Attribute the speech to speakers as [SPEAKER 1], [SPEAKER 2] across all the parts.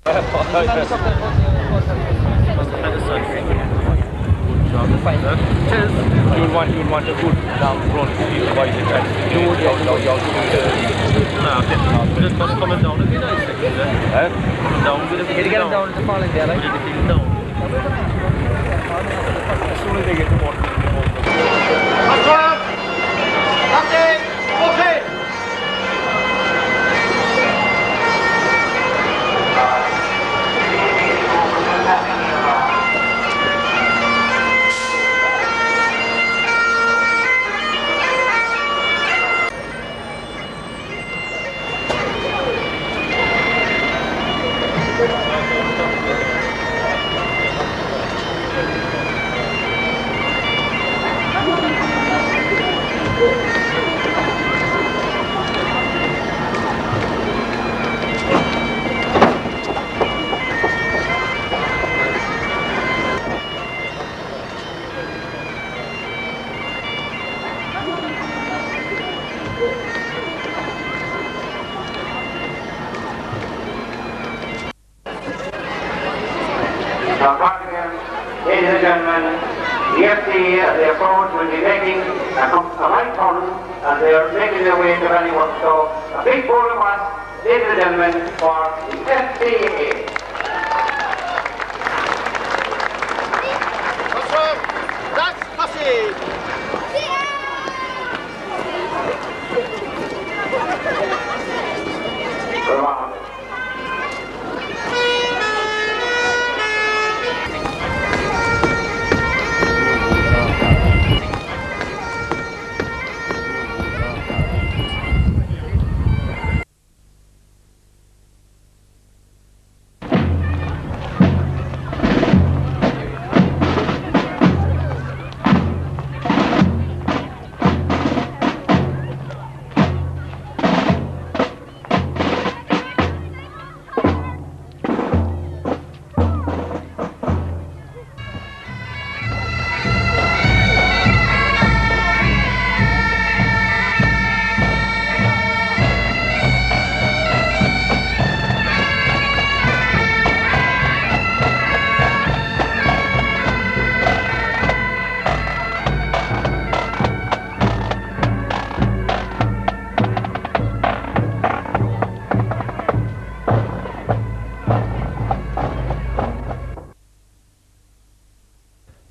[SPEAKER 1] You'll want to put down front why the trend. Just coming down would be nice. Coming down with it. Get him down to falling there, right? As soon as they get the water. Okay.
[SPEAKER 2] Ladies and gentlemen, the FCA as they approach will be making a right turn as they are making their way to Ballyworth. So a big round of applause, ladies and gentlemen, for the FCA. That's passage.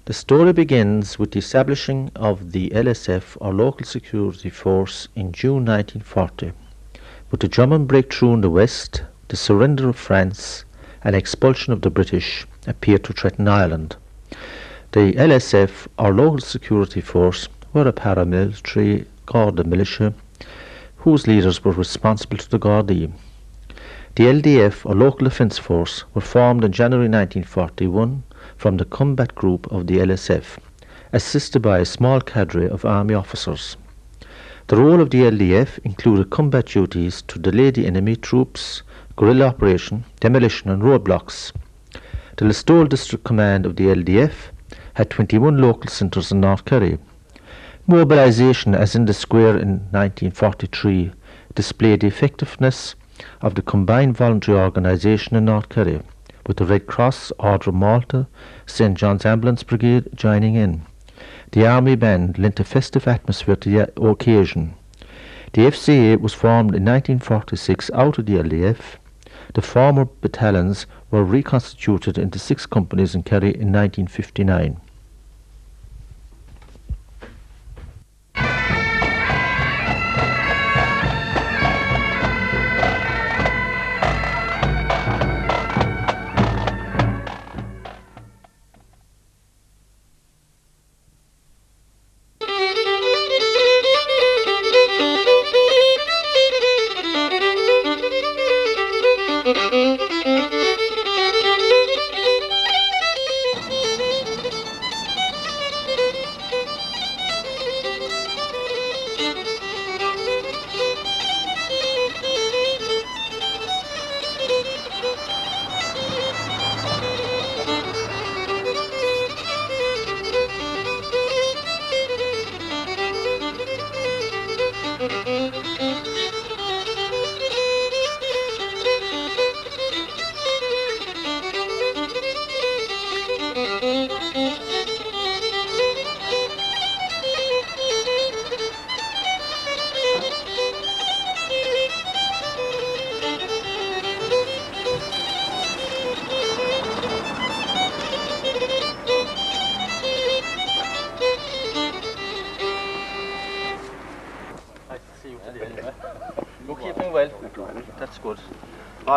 [SPEAKER 3] The story begins with the establishing of the LSF, or Local Security Force, in June 1940. With the German breakthrough in the West, the surrender of France, and expulsion of the British appeared to threaten Ireland. The LSF, or Local Security Force, were a paramilitary Garda militia whose leaders were responsible to the Gardaí. The LDF, or Local Defence Force, were formed in January 1941 from the combat group of the LSF, assisted by a small cadre of army officers. The role of the LDF included combat duties to delay the enemy troops, guerrilla operation, demolition and roadblocks. The Listowel District Command of the LDF had 21 local centres in North Kerry. Mobilisation, as in the square in 1943, displayed the effectiveness of the combined voluntary organisation in North Kerry, with the Red Cross, Order of Malta, St John's Ambulance Brigade joining in. The Army Band lent a festive atmosphere to the occasion. The FCA was formed in 1946 out of the LDF. The former battalions were reconstituted into 6 companies in Kerry in 1959.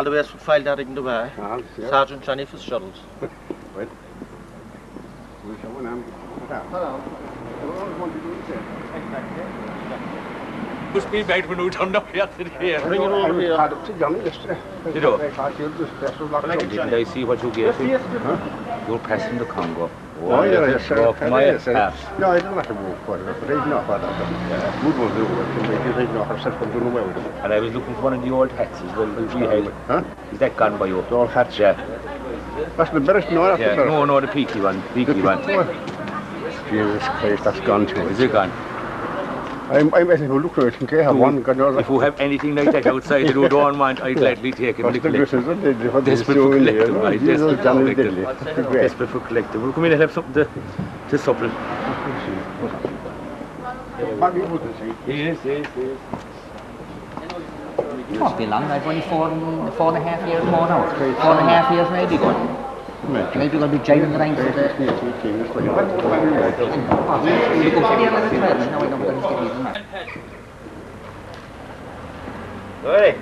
[SPEAKER 3] all the way from file that in the way. Sergeant Johnny Fitzgerald.
[SPEAKER 4] Right.
[SPEAKER 1] Must be back when we turned up yesterday.
[SPEAKER 3] Bring it over here.
[SPEAKER 1] You know? I see what you gave me. You're pressing the Congo.
[SPEAKER 4] Oh, yeah, yes, sir.
[SPEAKER 1] No, I didn't
[SPEAKER 4] have to move for it, but I didn't know what that. Wood was doing it, I didn't know herself from doing away with it.
[SPEAKER 1] And I was looking for one of the old hats as well, which we had.
[SPEAKER 4] Huh?
[SPEAKER 1] Is that gone by you?
[SPEAKER 4] The old hats,
[SPEAKER 1] Yeah.
[SPEAKER 4] That's the best, no, that's the
[SPEAKER 1] Yeah.
[SPEAKER 4] best.
[SPEAKER 1] No, the peaky one. Peaky one.
[SPEAKER 4] Jesus Christ, that's gone too.
[SPEAKER 1] Is it gone?
[SPEAKER 4] I'm actually looking at it, think I have one.
[SPEAKER 1] If you have anything like that outside that you don't want, I'd gladly take it.
[SPEAKER 4] What's the Griffins, what they do?
[SPEAKER 1] Desperate for collecting, right?
[SPEAKER 4] Jesus, Johnny Diddley.
[SPEAKER 1] Desperate for collecting. We'll come in and have something to supple. Yes.
[SPEAKER 5] It must be long. I've only 4.5 years more now. 4.5 years maybe gone. Maybe we'll be driving around for the...
[SPEAKER 6] Hey!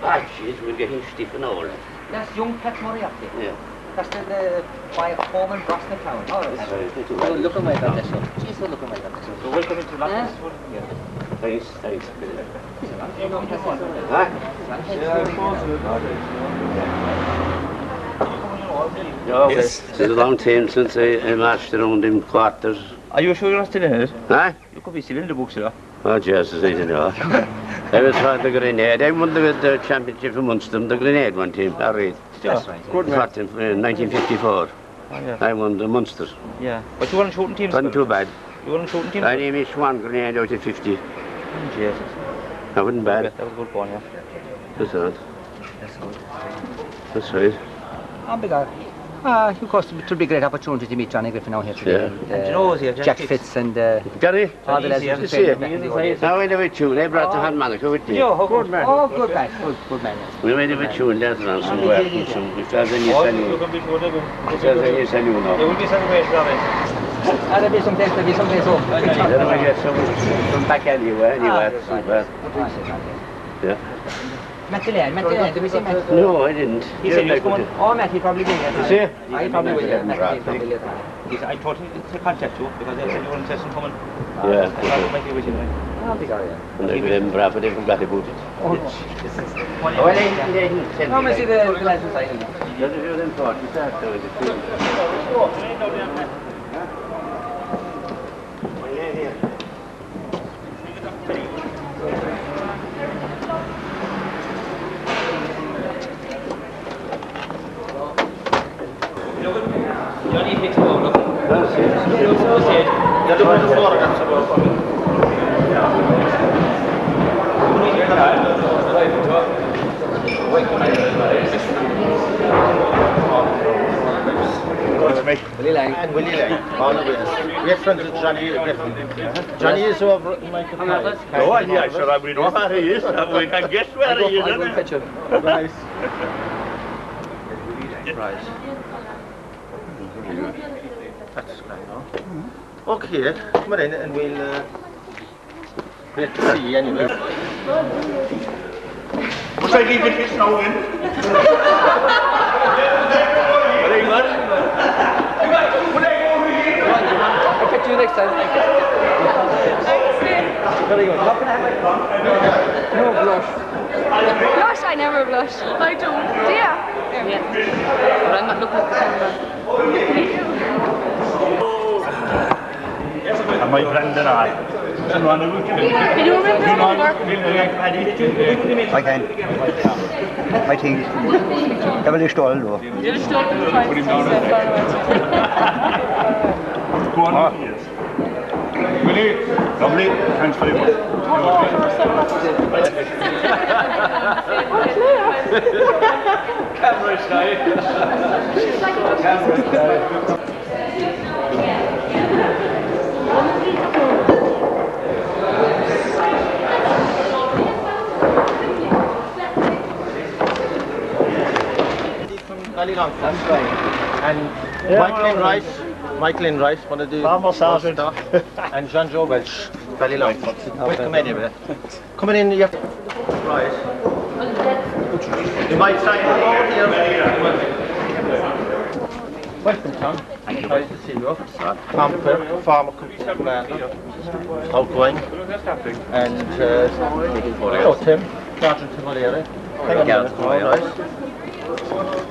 [SPEAKER 6] Ah, jeez, we're getting stiff and old.
[SPEAKER 5] That's young Pat Moriarty.
[SPEAKER 6] Yeah.
[SPEAKER 5] That's the by a home in Brosnan Town. Oh,
[SPEAKER 6] That's right.
[SPEAKER 5] Good looking like that, so. Jeez, good looking like that.
[SPEAKER 1] So welcome into London.
[SPEAKER 6] Thanks.
[SPEAKER 5] Huh?
[SPEAKER 6] Yeah, yes. It's a long time since I marched around in quarters.
[SPEAKER 1] Are you sure you're not still in it?
[SPEAKER 6] Huh?
[SPEAKER 1] You could be still in the books, you know.
[SPEAKER 6] Oh, Jesus, I don't know. I was for the Grenade. I won the championship amongst them, the Grenade one team. All right.
[SPEAKER 5] That's right.
[SPEAKER 6] Good man. In 1954.
[SPEAKER 1] Oh, yeah.
[SPEAKER 6] I won the Munster.
[SPEAKER 1] Yeah. But you weren't shooting teams?
[SPEAKER 6] Wasn't too bad.
[SPEAKER 1] You weren't shooting teams?
[SPEAKER 6] I aimed one Grenade out of 50.
[SPEAKER 1] Jesus.
[SPEAKER 6] That wasn't bad.
[SPEAKER 1] That was a good one, yeah.
[SPEAKER 6] That's right. That's right.
[SPEAKER 5] I'm big. Of course, it will be a great opportunity to meet Johnny Griffin out here today.
[SPEAKER 6] Yeah.
[SPEAKER 5] And,
[SPEAKER 1] you know, here,
[SPEAKER 5] Jack Fitz and
[SPEAKER 6] Gary?
[SPEAKER 5] all the lads
[SPEAKER 1] Easy,
[SPEAKER 5] who
[SPEAKER 1] yeah.
[SPEAKER 5] played back in the old days.
[SPEAKER 6] Now I never tune. I brought the harmonica with me.
[SPEAKER 1] Yeah, good man.
[SPEAKER 5] Oh, good man. Good man.
[SPEAKER 6] We made a tune later on somewhere. If there's any
[SPEAKER 1] Oh,
[SPEAKER 6] venue.
[SPEAKER 1] you can be sure they will.
[SPEAKER 6] If there's any venue
[SPEAKER 1] There
[SPEAKER 6] now.
[SPEAKER 1] will be celebration of it.
[SPEAKER 5] There'll be some place home.
[SPEAKER 6] Then we get some back anywhere. Yeah.
[SPEAKER 5] Matt, did we see Matt?
[SPEAKER 6] No, I didn't.
[SPEAKER 1] He said he was coming.
[SPEAKER 5] Oh, Matt, he probably will.
[SPEAKER 6] You see?
[SPEAKER 5] He probably will. Matt, he probably will.
[SPEAKER 1] I thought to contact you because they said you were interested in coming.
[SPEAKER 6] Yeah.
[SPEAKER 1] I thought it might be with you.
[SPEAKER 5] I'll be going.
[SPEAKER 6] And I didn't brave, they forgot about it.
[SPEAKER 5] Oh,
[SPEAKER 6] Oh, I didn't.
[SPEAKER 5] no, we see the lads inside.
[SPEAKER 6] The other view than thought, you start to it.
[SPEAKER 1] Johnny takes the look.
[SPEAKER 6] That's it.
[SPEAKER 1] The other one is water, that's about
[SPEAKER 5] Willie Lang.
[SPEAKER 3] And Willie Lang, all the way. We're friends with Johnny Griffin. Johnny is over in my company.
[SPEAKER 1] Oh, yeah, sure, we know where he is. We can guess where he is.
[SPEAKER 5] I'll go and fetch him.
[SPEAKER 3] Right.
[SPEAKER 1] Right.
[SPEAKER 3] That's great, no? Okay, come on in and we'll wait to see you anyway.
[SPEAKER 1] Must I leave the fish now in? Very good.
[SPEAKER 5] I'll catch you next time. Very good. How can I have my phone? No blush.
[SPEAKER 7] Blush? I never blush. I don't. Do you? Yeah. But I'm not looking at the camera.
[SPEAKER 1] And my friend and I.
[SPEAKER 7] Can you remember your number?
[SPEAKER 4] I can. My thing is double stall though.
[SPEAKER 7] You're still trying to
[SPEAKER 1] Go on. Willie, lovely. Thanks very much. Camera shy. Camera shy.
[SPEAKER 3] That's right. And Michael in Rice, one of the
[SPEAKER 1] Sergeant.
[SPEAKER 3] and John Joe Welch, Ballylough. Welcome anyway. Coming in, you have to... Right. You might sign it over here. Welcome, Tom.
[SPEAKER 6] Thank you.
[SPEAKER 3] Nice to see you. Tom Perk, former commander, outgoing, and hello, Tim. Sergeant Tim O'Leary. Hang on a minute. All right.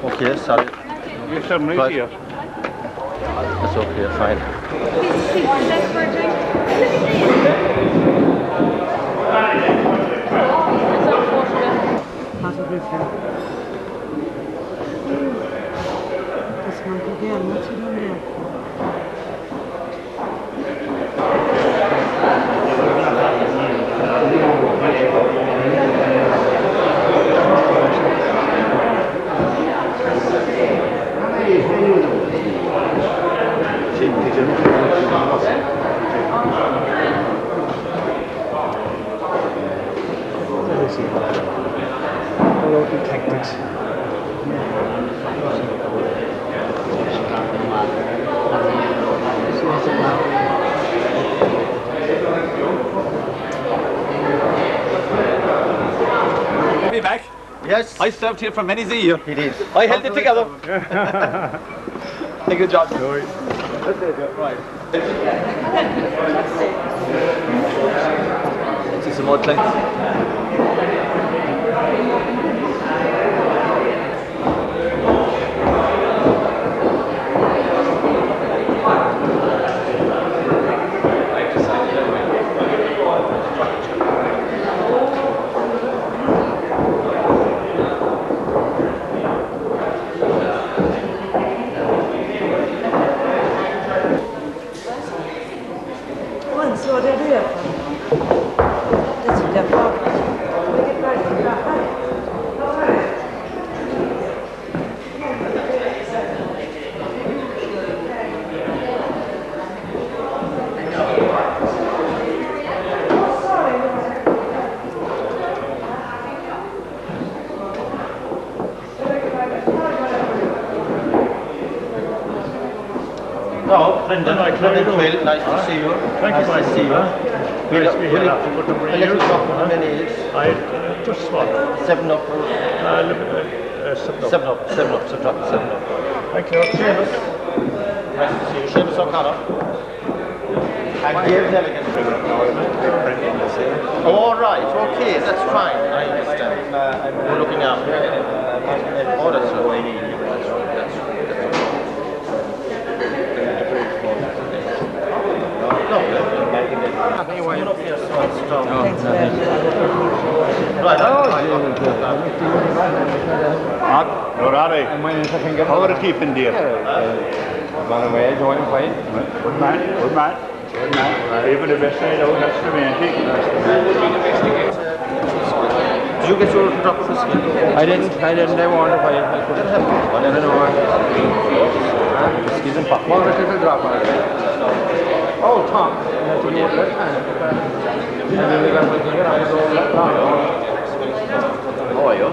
[SPEAKER 3] Okay, sorry.
[SPEAKER 4] You've some right
[SPEAKER 3] Right.
[SPEAKER 4] here.
[SPEAKER 3] That's okay, fine.
[SPEAKER 8] Griffin. This month again, what's he doing there?
[SPEAKER 4] Local tactics.
[SPEAKER 1] Be back.
[SPEAKER 3] Yes.
[SPEAKER 1] I served here for many a year.
[SPEAKER 3] It is.
[SPEAKER 1] I held it together. Thank you, John.
[SPEAKER 4] Right.
[SPEAKER 1] Let's see some more clients.
[SPEAKER 8] Så det är det. Det skulle jag prata.
[SPEAKER 3] No, Brendan, nice to see you.
[SPEAKER 4] Thank you,
[SPEAKER 3] Nice to see you.
[SPEAKER 4] Nice to be here after a number of years.
[SPEAKER 3] How many years?
[SPEAKER 4] I just small.
[SPEAKER 3] 7 up.
[SPEAKER 4] 7 up.
[SPEAKER 3] 7 up.
[SPEAKER 4] Thank you.
[SPEAKER 3] Seamus. Nice to see you. Seamus O'Connor. And Dave Delegan. All right, okay, that's fine. I understand. We're looking after it. Oh, that's what I need.
[SPEAKER 4] How are you keeping dear?
[SPEAKER 9] Gone away, joined playing.
[SPEAKER 4] Good man. Even the best side out, that's the main thing.
[SPEAKER 3] Did you get your drop of whiskey?
[SPEAKER 9] I didn't, I wanted to play. I couldn't have it. I don't know.
[SPEAKER 3] Whiskey's in pop.
[SPEAKER 9] What was it to drop on it? Oh, Tom. That's when you had that kind of. And then we got to get out of
[SPEAKER 6] How are you?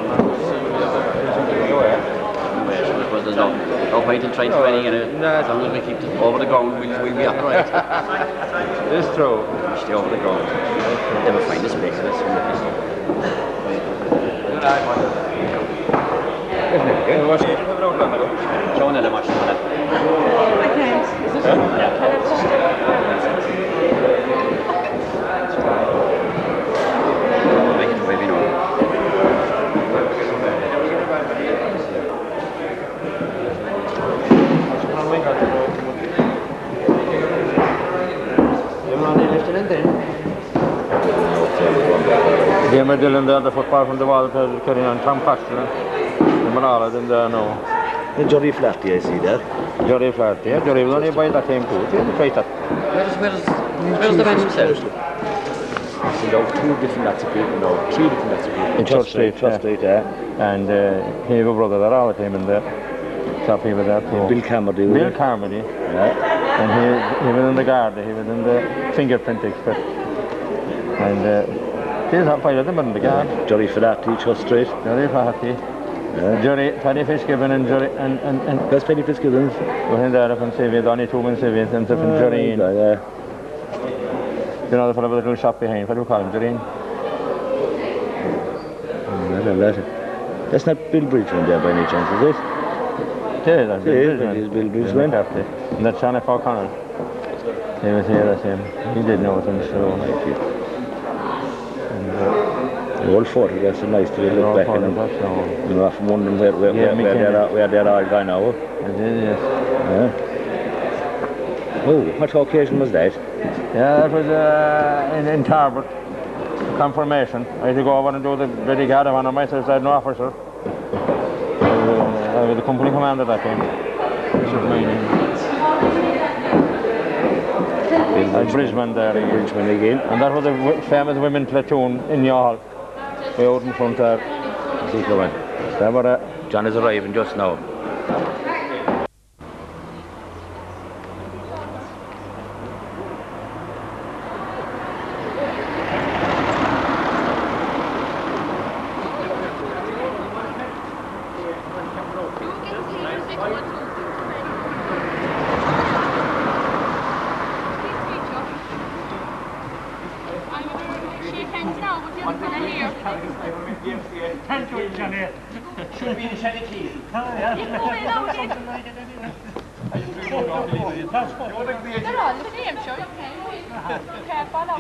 [SPEAKER 6] Well, there's no point in trying to any, as long as we keep it over the ground, we'll be alright.
[SPEAKER 9] It's true.
[SPEAKER 6] Stay over the ground. Never find a space for this. Sean and the match.
[SPEAKER 8] I can't.
[SPEAKER 6] Make it maybe no.
[SPEAKER 9] They were dealing the football from the wall to carry on Tom Paxton. The Malala in there now.
[SPEAKER 6] The Johnny Flatty, I see that.
[SPEAKER 9] Jory Flaherty, yeah. Jory was only by that time too. He tried that.
[SPEAKER 6] Where's the man himself?
[SPEAKER 9] See, there were 2 different lots of people now, 3 different lots of people.
[SPEAKER 6] In Church Street, yeah.
[SPEAKER 9] And he had a brother there all the time in there. Top people there too.
[SPEAKER 6] Bill Carmody.
[SPEAKER 9] Bill Carmody.
[SPEAKER 6] Yeah.
[SPEAKER 9] And he was in the guard, he was in the fingerprint expert. And there's not 5 of them in the guard.
[SPEAKER 6] Johnny Flatty, Church Street.
[SPEAKER 9] Jory Flaherty.
[SPEAKER 6] Yeah.
[SPEAKER 9] Jory, Paddy Fitzgibbon and Jory and
[SPEAKER 6] That's Paddy Fitzgibbon.
[SPEAKER 9] we're in there from Savia, Donny Tooman Savia, and from Jory.
[SPEAKER 6] Yeah.
[SPEAKER 9] You know the fellow with the little shop behind, what do you call him, Jory?
[SPEAKER 3] That's not Bill Bridgman there by any chance, is it?
[SPEAKER 9] It is,
[SPEAKER 3] It is Bill Bridgman.
[SPEAKER 9] And that's Sean F. O'Connell. He was here, that's him. He did know it on the show.
[SPEAKER 3] The old photographs are nice to look back at them. You know, I'm wondering where they're all gone now.
[SPEAKER 9] It is, yes.
[SPEAKER 3] Yeah. Oh, what occasion was that?
[SPEAKER 9] Yeah, that was in Tarbert. Confirmation. I had to go over and do the brigade of honor myself as an officer. I was the company commander that time. This was my name. Bridgman there again.
[SPEAKER 3] Bridgman again.
[SPEAKER 9] And that was a famous women platoon in Youghal. Way out in front there.
[SPEAKER 3] See, come on.
[SPEAKER 9] There were
[SPEAKER 3] John is arriving just now.
[SPEAKER 2] Should be in Shelly Keys.
[SPEAKER 7] They're all the same, sure. You can't follow.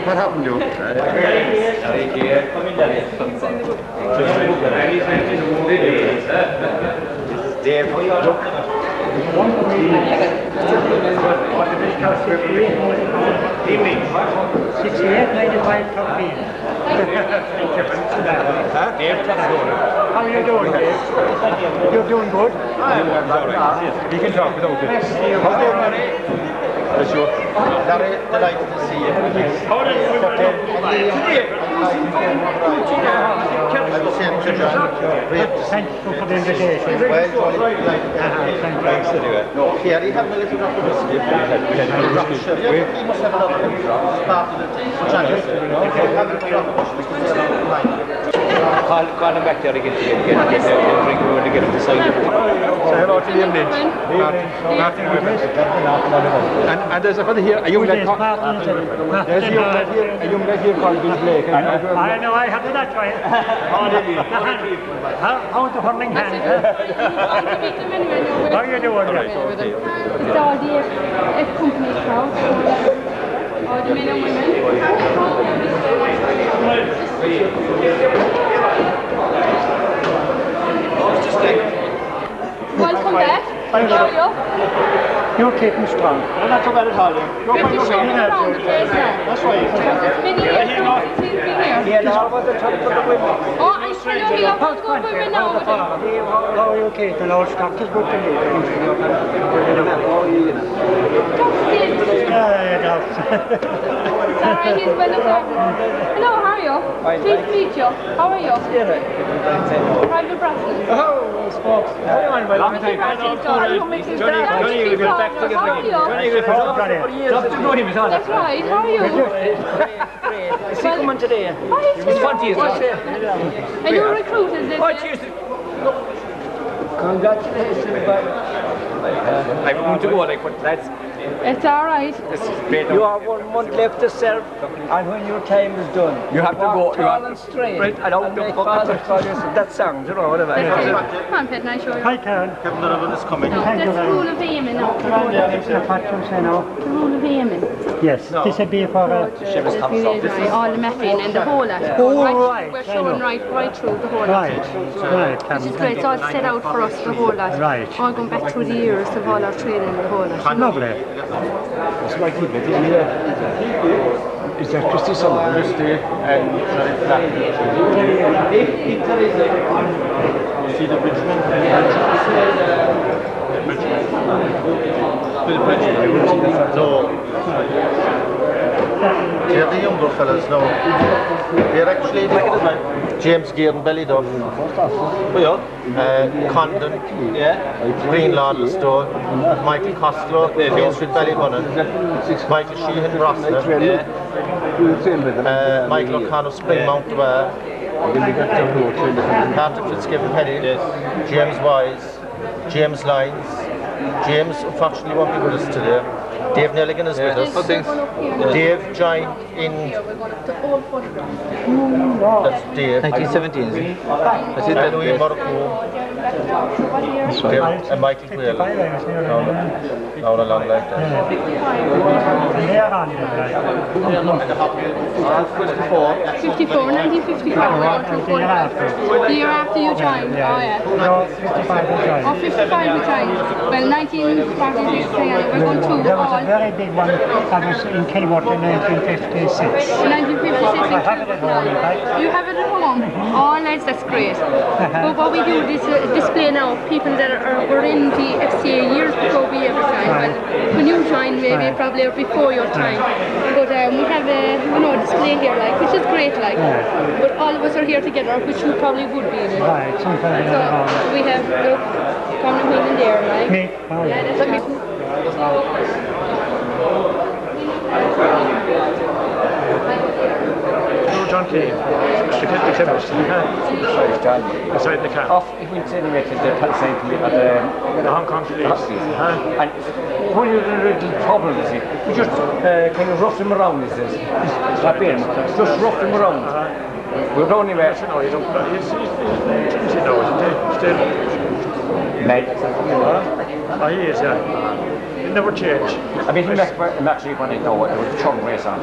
[SPEAKER 4] What happened to you?
[SPEAKER 2] How are you doing, Dave? You're doing good?
[SPEAKER 4] You can talk without it. That's your. Larry, delighted to see you.
[SPEAKER 2] How did you do?
[SPEAKER 4] I was saying to John,
[SPEAKER 2] Thank you for the invitation.
[SPEAKER 4] Thanks anyway. Here, you have a little drop of whiskey. You must have another started at John yesterday. Have a drop of whiskey.
[SPEAKER 1] Call him back there again to get a drink when they get him decided.
[SPEAKER 4] Say hello to Liam Lynch. Martin Griffin. And there's a fellow here, a young lad called... There's a young lad here called Bill Blake.
[SPEAKER 2] I know, I have that right. How to hurling hand? How are you doing?
[SPEAKER 7] It's all the F company crowd. All the men and women. Welcome back. How are you?
[SPEAKER 2] You're keeping strong. You're not so bad at all, you're
[SPEAKER 7] Pretty sure around the place now.
[SPEAKER 2] That's right.
[SPEAKER 7] It's been years since he's been here.
[SPEAKER 2] Yeah, that's what they're trying to put the women.
[SPEAKER 7] Oh, I'm
[SPEAKER 10] How are you, Kate? The Lord's doctor's good to me.
[SPEAKER 7] Sorry, he's well looked after. Hello, how are you? Pleased to meet you. How are you? Private Brussels.
[SPEAKER 10] Oh, spokes. How are you,
[SPEAKER 7] Long time.
[SPEAKER 10] Johnny, we're back together. Johnny, we're back together.
[SPEAKER 7] That's right. How are you?
[SPEAKER 10] Is he coming today?
[SPEAKER 7] He's
[SPEAKER 10] 20 years old.
[SPEAKER 7] Are you recruited?
[SPEAKER 10] Congratulations, I want to go, like, but that's...
[SPEAKER 7] It's all right.
[SPEAKER 10] You have 1 month left to serve, and when your time is done, you have to go. You have to straight. Right, I don't know that song, you know, whatever.
[SPEAKER 7] Come on, Pet, and I show you.
[SPEAKER 10] Hi, Karen.
[SPEAKER 1] Kevin Donovan is coming.
[SPEAKER 7] No, that's the rule of aiming now. The rule of aiming.
[SPEAKER 10] Yes, this would be for
[SPEAKER 7] all the mapping and the whole lot.
[SPEAKER 10] Right.
[SPEAKER 7] We're showing right through the whole lot.
[SPEAKER 10] Right.
[SPEAKER 7] Which is great. It's all set out for us, the whole lot.
[SPEAKER 10] Right.
[SPEAKER 7] All going back through the years of all our training, the whole lot.
[SPEAKER 10] Lovely.
[SPEAKER 4] It's like he did, isn't it? Is that Christy Sullivan? Christy and
[SPEAKER 1] See the Bridgman? No. They're the younger fellas now. They're actually James Gear and Bellyduff. Condon, Greenlaw, Listowel, Michael Costello, Queensfield Ballymunnan, Michael Sheehan, Rosslyn, Michael O'Connor, Springmount, Patrick Fitzgibbon Penny, James Wise, James Lyons, James unfortunately won't be with us today. Dave Nelligan is with us. Dave joined in. That's Dave.
[SPEAKER 10] 1917, is it?
[SPEAKER 1] That's it. Louis Morocco. And Michael Quayle. Down along like that.
[SPEAKER 7] 54, 1954. The year after you joined. Oh, yeah.
[SPEAKER 10] No, 55 we joined.
[SPEAKER 7] Oh, 55 we joined. Well, 1946, we're going to
[SPEAKER 10] There was a very big one that was in Kenilworth in 1956.
[SPEAKER 7] In 1956
[SPEAKER 10] I have it at home, in fact.
[SPEAKER 7] You have it at home? Oh, lads, that's great. But what we do is display now people that were in the FCA years before we ever joined. Well, when you joined, maybe probably before your time. But we have a display here, like, which is great, like. But all of us are here together, which you probably would be in.
[SPEAKER 10] Right, sometimes
[SPEAKER 7] So we have coming in there, like.
[SPEAKER 10] Me? Oh, yeah.
[SPEAKER 4] John Kane. The chemist. Inside the car.
[SPEAKER 10] Off, if we said we went to the Palestine to meet at
[SPEAKER 4] The Hong Kong police.
[SPEAKER 10] and when you're in the trouble, you see, we just kind of rough them around, he says. Slap in, just rough them around. We're going anywhere.
[SPEAKER 4] No, you don't. He's now, isn't he? Still.
[SPEAKER 10] Mate.
[SPEAKER 4] Oh, he is, yeah. He never changed.
[SPEAKER 10] I mean, he actually when I know it was a chum race on.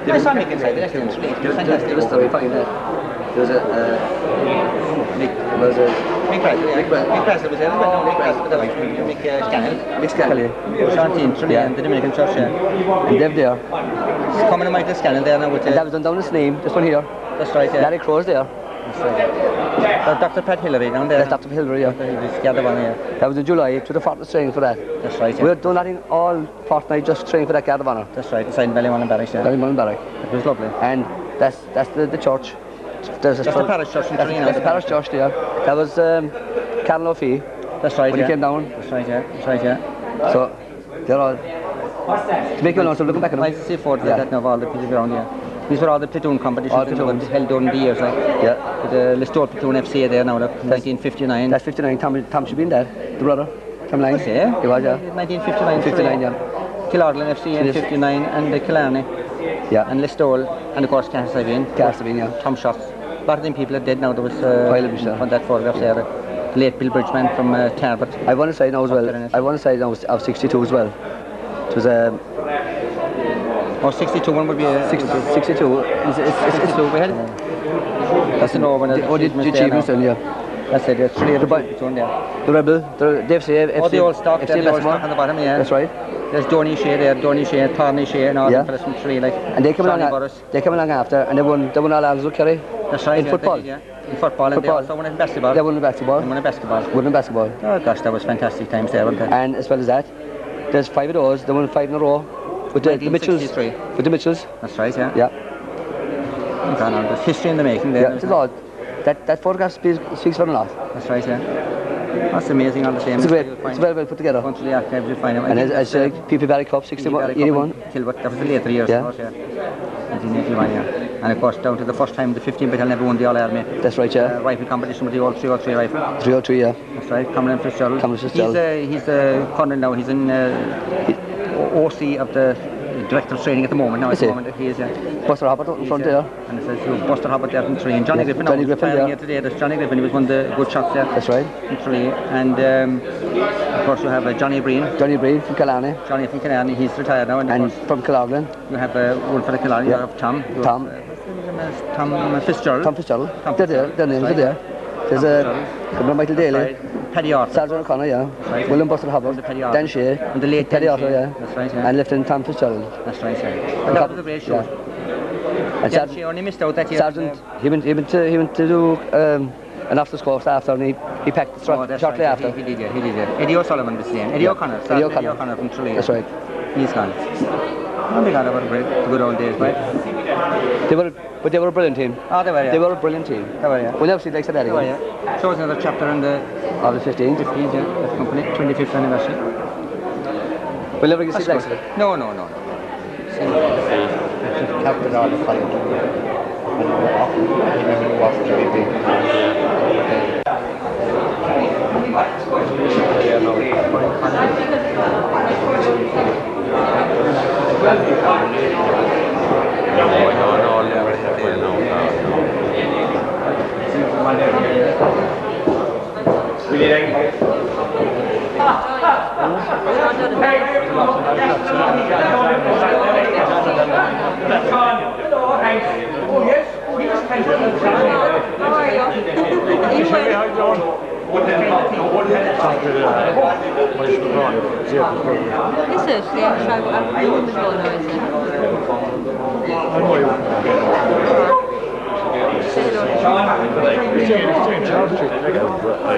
[SPEAKER 5] I saw Mick inside, the rest of them street. It was fantastic. It was so fine there. There was Mick Presley was there. No, Mick Presley, but Mick Scannell. Mick Scannell. Sean Teams from the Dominican Church, And Dev there. Coming to Michael Scannell there now with
[SPEAKER 11] that was down his name, this one here.
[SPEAKER 5] That's right, yeah.
[SPEAKER 11] Larry Crow's there.
[SPEAKER 5] That's right. Dr. Pat Hillary down there.
[SPEAKER 11] That's Dr. Hillary, yeah.
[SPEAKER 5] The other one, yeah.
[SPEAKER 11] That was in July, to the fortnight training for that.
[SPEAKER 5] That's right, yeah.
[SPEAKER 11] We had done that in all fortnight, just training for that guard of honour.
[SPEAKER 5] That's right, inside Ballymunnan Barracks, yeah.
[SPEAKER 11] Ballymunnan Barracks.
[SPEAKER 5] It was lovely.
[SPEAKER 11] And that's the church. That's
[SPEAKER 5] the parish church in Trina.
[SPEAKER 11] That's the parish church there. That was Carol O'Fee.
[SPEAKER 5] That's right,
[SPEAKER 11] when
[SPEAKER 5] yeah.
[SPEAKER 11] he came down.
[SPEAKER 5] That's right, yeah. That's right, yeah.
[SPEAKER 11] So, they're all... To make you know, so looking back at them.
[SPEAKER 5] I see forward that now of all the people around here. These were all the platoon competitions held during the years, like.
[SPEAKER 11] Yeah.
[SPEAKER 5] With the Listowel platoon FCA there now, 1959.
[SPEAKER 11] That's 59. Tom should be in there, the brother. Tom Lang.
[SPEAKER 5] Yeah.
[SPEAKER 11] He was, yeah.
[SPEAKER 5] 1959.
[SPEAKER 11] 59, yeah.
[SPEAKER 5] Killarlan FCA in 59 and the Killarney.
[SPEAKER 11] Yeah.
[SPEAKER 5] And Listowel and of course Carsabine.
[SPEAKER 11] Yeah.
[SPEAKER 5] Tom Shots. A lot of them people are dead now. There was on that photograph there. The late Bill Bridgman from Tarbert.
[SPEAKER 11] I want to say now as well. I want to say now of 62 as well. It was a.
[SPEAKER 5] 62 one would be
[SPEAKER 11] 62.
[SPEAKER 5] It's 62 we had. That's an over.
[SPEAKER 11] Did Chieftain, yeah.
[SPEAKER 5] That's it. There's 3 of the platoon there.
[SPEAKER 11] The Rebel, the FCA,
[SPEAKER 5] the old stock,
[SPEAKER 11] FCA
[SPEAKER 5] the old stock on the bottom, yeah.
[SPEAKER 11] That's right.
[SPEAKER 5] There's Donny Shea there, Donny Shea, Tony Shea, and all them fellas from Tralee, like.
[SPEAKER 11] And they came along after, and they won all Ireland's with Kerry.
[SPEAKER 5] That's right.
[SPEAKER 11] In football.
[SPEAKER 5] In football, and they also won in basketball.
[SPEAKER 11] They won in basketball.
[SPEAKER 5] They won in basketball.
[SPEAKER 11] Won in basketball.
[SPEAKER 5] Oh gosh, that was fantastic times there, wasn't it?
[SPEAKER 11] And as well as that, there's 5 of those. They won 5 in a row with the Mitchells. With the Mitchells.
[SPEAKER 5] That's right, yeah.
[SPEAKER 11] Yeah.
[SPEAKER 5] There's history in the making there.
[SPEAKER 11] Yeah, it's a lot. That photograph speaks for a lot.
[SPEAKER 5] That's right, yeah. That's amazing all the same.
[SPEAKER 11] It's very well put together.
[SPEAKER 5] Going to the archives, you'll find it.
[SPEAKER 11] And as PP Barry Cup, 81.
[SPEAKER 5] That was the later years,
[SPEAKER 11] yeah.
[SPEAKER 5] 1981, yeah. And of course, down to the first time the 15 battalion ever won the All-Army.
[SPEAKER 11] That's right, yeah.
[SPEAKER 5] Rifle competition with the old 303 rifle.
[SPEAKER 11] 303, yeah.
[SPEAKER 5] That's right, Cameron Fitzgerald. He's colonel now, he's in OC of the Director of Training at the moment. Now, he is,
[SPEAKER 11] Buster Hobbit up in front there.
[SPEAKER 5] And it says Buster Hobbit there from Tralee. And Johnny Griffin,
[SPEAKER 11] Johnny Griffin,
[SPEAKER 5] here today. There's Johnny Griffin, he was one of the good shots there.
[SPEAKER 11] That's right.
[SPEAKER 5] From Tralee. And of course, you have Johnny Breen.
[SPEAKER 11] Johnny Breen from Killarney.
[SPEAKER 5] Johnny from Killarney, he's retired now.
[SPEAKER 11] And from Killarney.
[SPEAKER 5] You have one for the Killarney, you have Tom. Tom Fitzgerald.
[SPEAKER 11] Tom Fitzgerald. Their names are there. There's Michael Daly.
[SPEAKER 5] Paddy Arthur.
[SPEAKER 11] Sergeant O'Connor, yeah. William Buster Hubbard. Dan Shea.
[SPEAKER 5] And the late
[SPEAKER 11] Paddy Arthur, yeah.
[SPEAKER 5] That's right, yeah.
[SPEAKER 11] And Lieutenant Tom Fitzgerald.
[SPEAKER 5] That's right, yeah. And that was a great show.
[SPEAKER 11] Yeah. And
[SPEAKER 5] Dan Shea only missed out that year.
[SPEAKER 11] Sergeant, he went to do an officer's course after, and he packed the shortly after.
[SPEAKER 5] He did, yeah. Eddie O'Sullivan was his name. Eddie O'Connor. Eddie O'Connor from Tralee.
[SPEAKER 11] That's right.
[SPEAKER 5] He's gone. Oh my God, they were great. The good old days, right?
[SPEAKER 11] They were a brilliant team.
[SPEAKER 5] Oh, they were, yeah.
[SPEAKER 11] They were a brilliant team.
[SPEAKER 5] They were, yeah.
[SPEAKER 11] We'll never see like that again.
[SPEAKER 5] They were, yeah. So it's another chapter in the...
[SPEAKER 11] Of the 15th.
[SPEAKER 5] 15th, yeah. That company, 25th anniversary.
[SPEAKER 11] We'll never see like that.
[SPEAKER 5] No.
[SPEAKER 12] Captain all the college.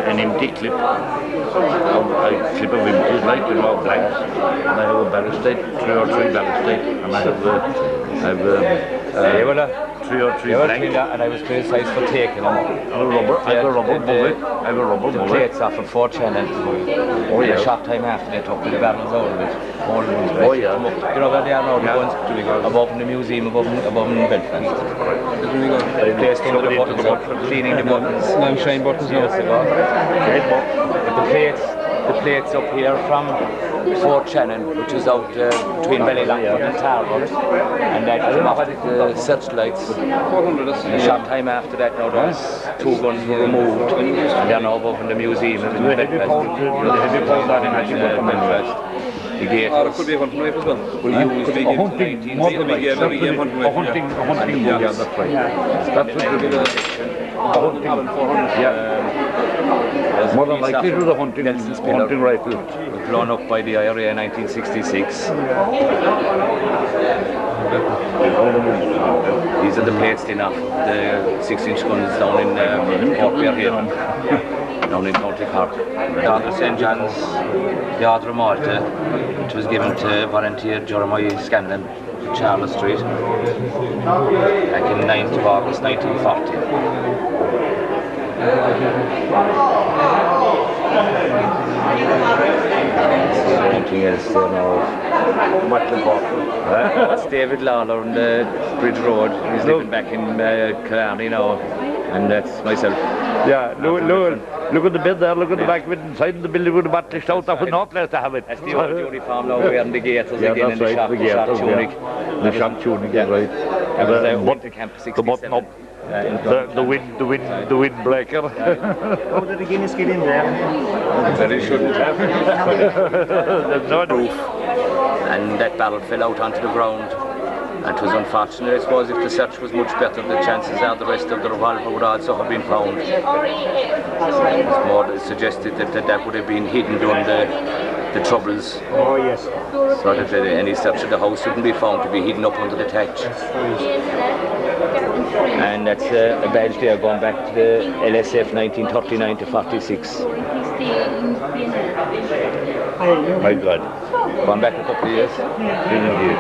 [SPEAKER 13] An empty clip, a clip of empties like with all blanks, and I have a ballastate, 3 or 3 ballastate, and I have 3 or 3 blanks.
[SPEAKER 14] And I was criticised for taking them.
[SPEAKER 13] I have a rubber bullet.
[SPEAKER 14] The plates off from 4 channel.
[SPEAKER 13] Oh yeah.
[SPEAKER 14] A short time after they took the barrels out of it.
[SPEAKER 13] Oh yeah.
[SPEAKER 14] You know where they are now, the ones above in the museum, above in Belfast. They placed under the buttons up, cleaning the buttons.
[SPEAKER 10] No shine buttons now.
[SPEAKER 14] But the plates up here from Fort Shannon, which is out between Ballylongford and Tarwood, and that came off the searchlights. And a short time after that, now those 2 guns were removed, and they're now above in the museum in Belfast. The gate.
[SPEAKER 10] There could be a hunting rifle as well.
[SPEAKER 13] A hunting, yeah, that's right. That's what it is. Yeah. More than likely it was a hunting rifle.
[SPEAKER 14] Blown up by the IRA in 1966. These are the plates in off the 6-inch guns down in Port Bearhaven, down in County Cork. Down St. John's, the Ordre Malta, which was given to volunteer Jeremiah Scanlon, Charles Street, back in 9th of August 1940. Anything else there now?
[SPEAKER 13] Much important.
[SPEAKER 14] That's David Lawler on the Bridge Road. He's living back in Killarney now, and that's myself.
[SPEAKER 13] Yeah, look at the bed there, look at the back of it, inside the building with the battery shout, that was not place to have it.
[SPEAKER 14] That's the old uniform now, wearing the gaiters again in the shop, the shop tunic.
[SPEAKER 13] The shop tunic, yeah. Right.
[SPEAKER 14] That was the winter camp 67.
[SPEAKER 13] The button up. The windbreaker.
[SPEAKER 12] How did the Guinness get in there?
[SPEAKER 14] That he shouldn't have.
[SPEAKER 13] There's no roof.
[SPEAKER 14] And that barrel fell out onto the ground. And it was unfortunate, I suppose, if the search was much better, the chances are the rest of the revolver would also have been found. It's more suggested that would have been hidden during the the troubles.
[SPEAKER 12] Oh, yes.
[SPEAKER 14] Sort of any steps of the house wouldn't be found to be hidden up under the thatch. And that's a badge there going back to the LSF 1939 to 46.
[SPEAKER 13] My God.
[SPEAKER 14] Going back a couple of years.
[SPEAKER 13] Indeed.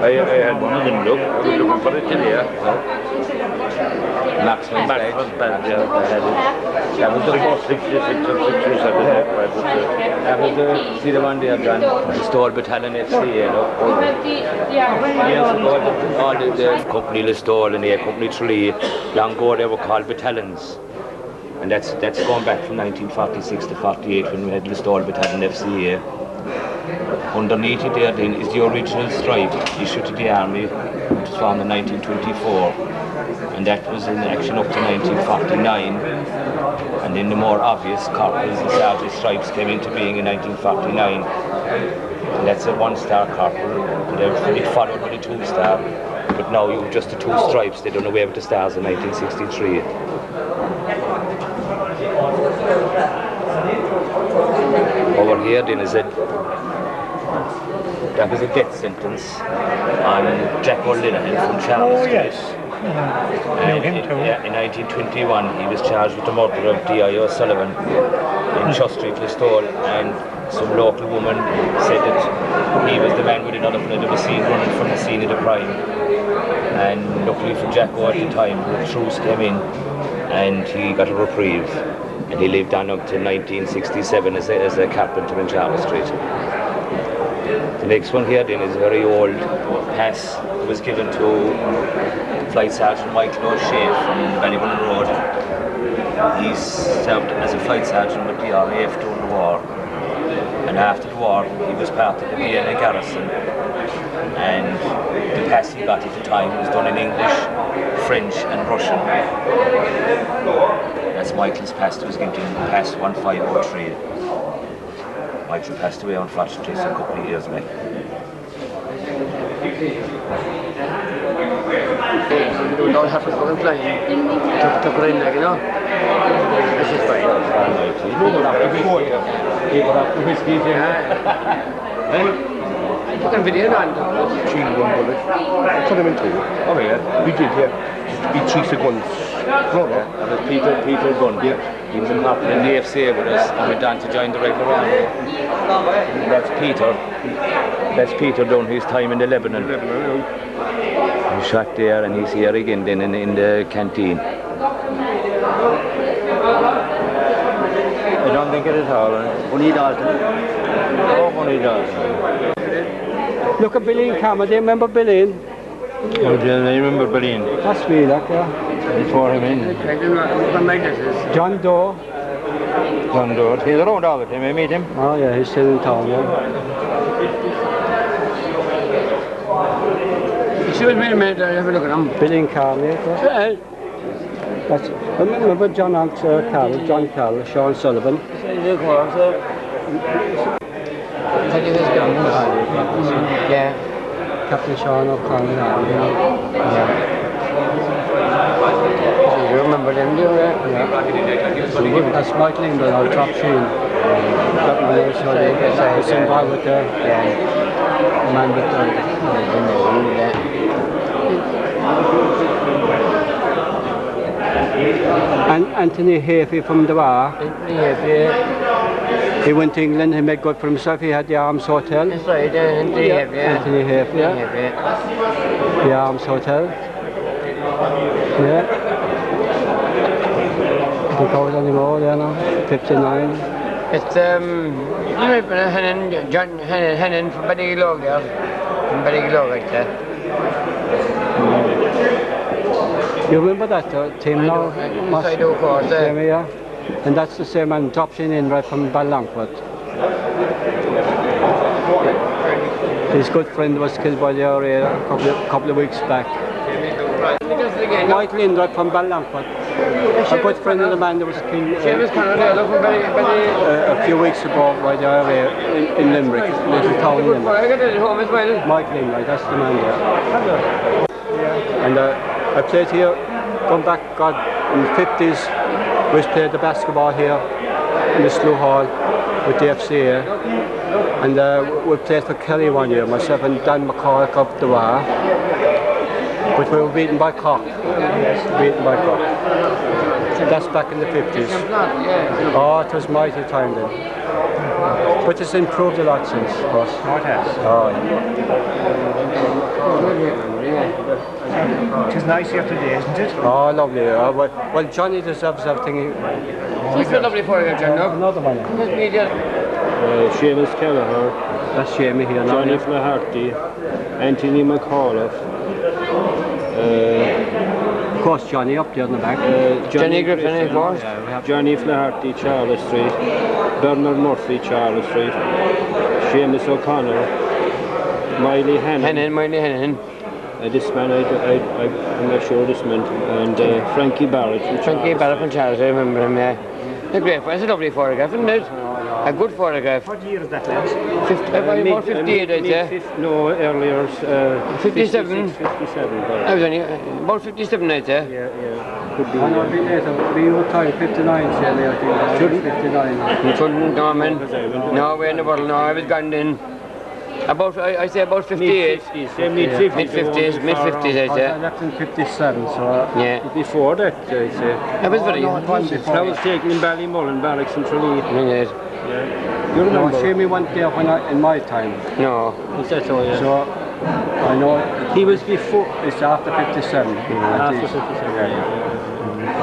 [SPEAKER 13] I had one of them look. I was looking for it till here.
[SPEAKER 14] Maximum
[SPEAKER 13] badge, yeah, I had it. That was the first 66 or 67.
[SPEAKER 14] That was the, see the one there, John? The Stall Battalion FCA, look. All the company Listowel and the company Tralee, long ago they were called battalions. And that's going back from 1946 to 48 when we had Listowel Battalion FCA. Underneath it there then is the original stripe issued to the army, which was formed in 1924. And that was in action up to 1949. And then the more obvious corporals and sergeant stripes came into being in 1949. And that's a one-star corporal. And it followed with a two-star. But now you have just the two stripes. They done away with the stars in 1963. Over here then is that was a death sentence on Jack O'Linehan from Charles Street.
[SPEAKER 12] Yes.
[SPEAKER 14] In 1921 he was charged with the murder of D.I. O'Sullivan in Church Street, Listowel, and some local woman said that he was the man with another fellow that was seen running from the scene of the crime. And luckily for Jacko at the time, the truce came in and he got a reprieve. And he lived on up to 1967 as a carpenter in Charles Street. The next one here then is a very old pass. It was given to Flight Sergeant Michael O'Shea from Ballybunnan Road. He served as a flight sergeant with the RAF during the war. And after the war, he was part of the Vienna garrison. And the pass he got at the time was done in English, French and Russian. That's Michael's pass that was given to him, pass 1503. Michael passed away unfortunately a couple of years back.
[SPEAKER 10] We don't have to go and play. Took her in there, you know. This is fine.
[SPEAKER 4] People have to whiskey,
[SPEAKER 10] Fucking video on.
[SPEAKER 12] Cheated one bullet. Cut him in two.
[SPEAKER 4] Oh, yeah.
[SPEAKER 12] We did, yeah. He 3 seconds.
[SPEAKER 14] No. That was Peter Gunn. Yeah. He was in the FCA with us and went on to join the regular army. That's Peter done his time in the Lebanon. He shot there and he's here again then in the canteen.
[SPEAKER 9] I don't think it is all.
[SPEAKER 5] Only Dalton.
[SPEAKER 9] Oh, only Dalton.
[SPEAKER 10] Look at Billy and Cameron. Do you remember Billy?
[SPEAKER 9] Oh, yeah, I remember Billy.
[SPEAKER 10] That's me, look, yeah.
[SPEAKER 9] Before him in.
[SPEAKER 10] John Doe.
[SPEAKER 9] John Doe. He's around all the time. I meet him.
[SPEAKER 10] Oh, yeah, he's still in town, yeah. You see what I mean, have a look at him. Billy and Carl, yeah. That's, I remember John Carroll, John Carroll, Sean Sullivan. Yeah. Captain Sean O'Connor. Yeah. You remember them, do you? Yeah. That's Michael England, our top sheen. He's involved with the man with the... And Anthony Hafey from the bar. He went to England, he made good for himself, he had the Arms Hotel. That's right, Anthony Hafey, yeah. The Arms Hotel. Yeah. I think I was anymore there now, 59. It's, Hennon from Ballyglow there. From Ballyglow right there. You remember that team now? Yes, I do, of course. Yeah. And that's the same man dropping in right from Ballangford. His good friend was killed by the RA a couple of weeks back. Michael Indra from Ballangford. A good friend of the man that was killed a few weeks ago by the RA in Limerick, little town in Limerick. Michael Indra, that's the man there. And I played here, going back, God, in the 50s. We played the basketball here in the Slough Hall. with the FCA, and we played for Kelly one year, myself and Dan McCormick of the War, but we were beaten by Cork. That's back in the 50s. Oh, it was mighty time then. But it's improved a lot since, of course.
[SPEAKER 4] Oh, it has.
[SPEAKER 10] Oh,
[SPEAKER 4] It is nice here today, isn't it?
[SPEAKER 10] oh lovely. Well, Johnny deserves everything.
[SPEAKER 14] It's been lovely for you, John.
[SPEAKER 10] Another one.
[SPEAKER 9] Seamus Kelleher.
[SPEAKER 10] That's Jamie here now.
[SPEAKER 9] Johnny Flaherty. Anthony McAuliffe.
[SPEAKER 10] Of course, Johnny up there in the back.
[SPEAKER 14] Johnny Griffin, of course.
[SPEAKER 9] Johnny Flaherty, Charles Street. Bernard Murphy, Charles Street. Seamus O'Connor. Miley Hannon. This man, I'm not sure this man. And Frankie Barrett from
[SPEAKER 14] Charles, I remember him, yeah. A great, it's a lovely photograph, isn't it? A good photograph.
[SPEAKER 4] What year is that, lads?
[SPEAKER 14] About 58, I'd say.
[SPEAKER 9] No, earlier.
[SPEAKER 14] 57.
[SPEAKER 9] 57.
[SPEAKER 14] I was only about 57, I'd say.
[SPEAKER 9] Yeah. Could be.
[SPEAKER 10] No, be later. Be your time, 59, say they, I think.
[SPEAKER 14] Shouldn't.
[SPEAKER 10] 59.
[SPEAKER 14] You shouldn't, no, man. No, we're in the world, no, I was gone then. About, I say about 58.
[SPEAKER 9] Mid-50s.
[SPEAKER 14] Mid-50s, I'd say.
[SPEAKER 10] I left in 57, so...
[SPEAKER 14] Yeah.
[SPEAKER 9] Before that, I'd say.
[SPEAKER 14] I was very young.
[SPEAKER 9] I was taken in Ballymullen Barracks in Tralee.
[SPEAKER 14] Yes.
[SPEAKER 9] Yeah. You remember?
[SPEAKER 10] No, Jamie went there in my time.
[SPEAKER 14] No.
[SPEAKER 9] Is that so, yeah?
[SPEAKER 10] So, I know...
[SPEAKER 9] He was before...
[SPEAKER 10] It's after 57.
[SPEAKER 9] After 57,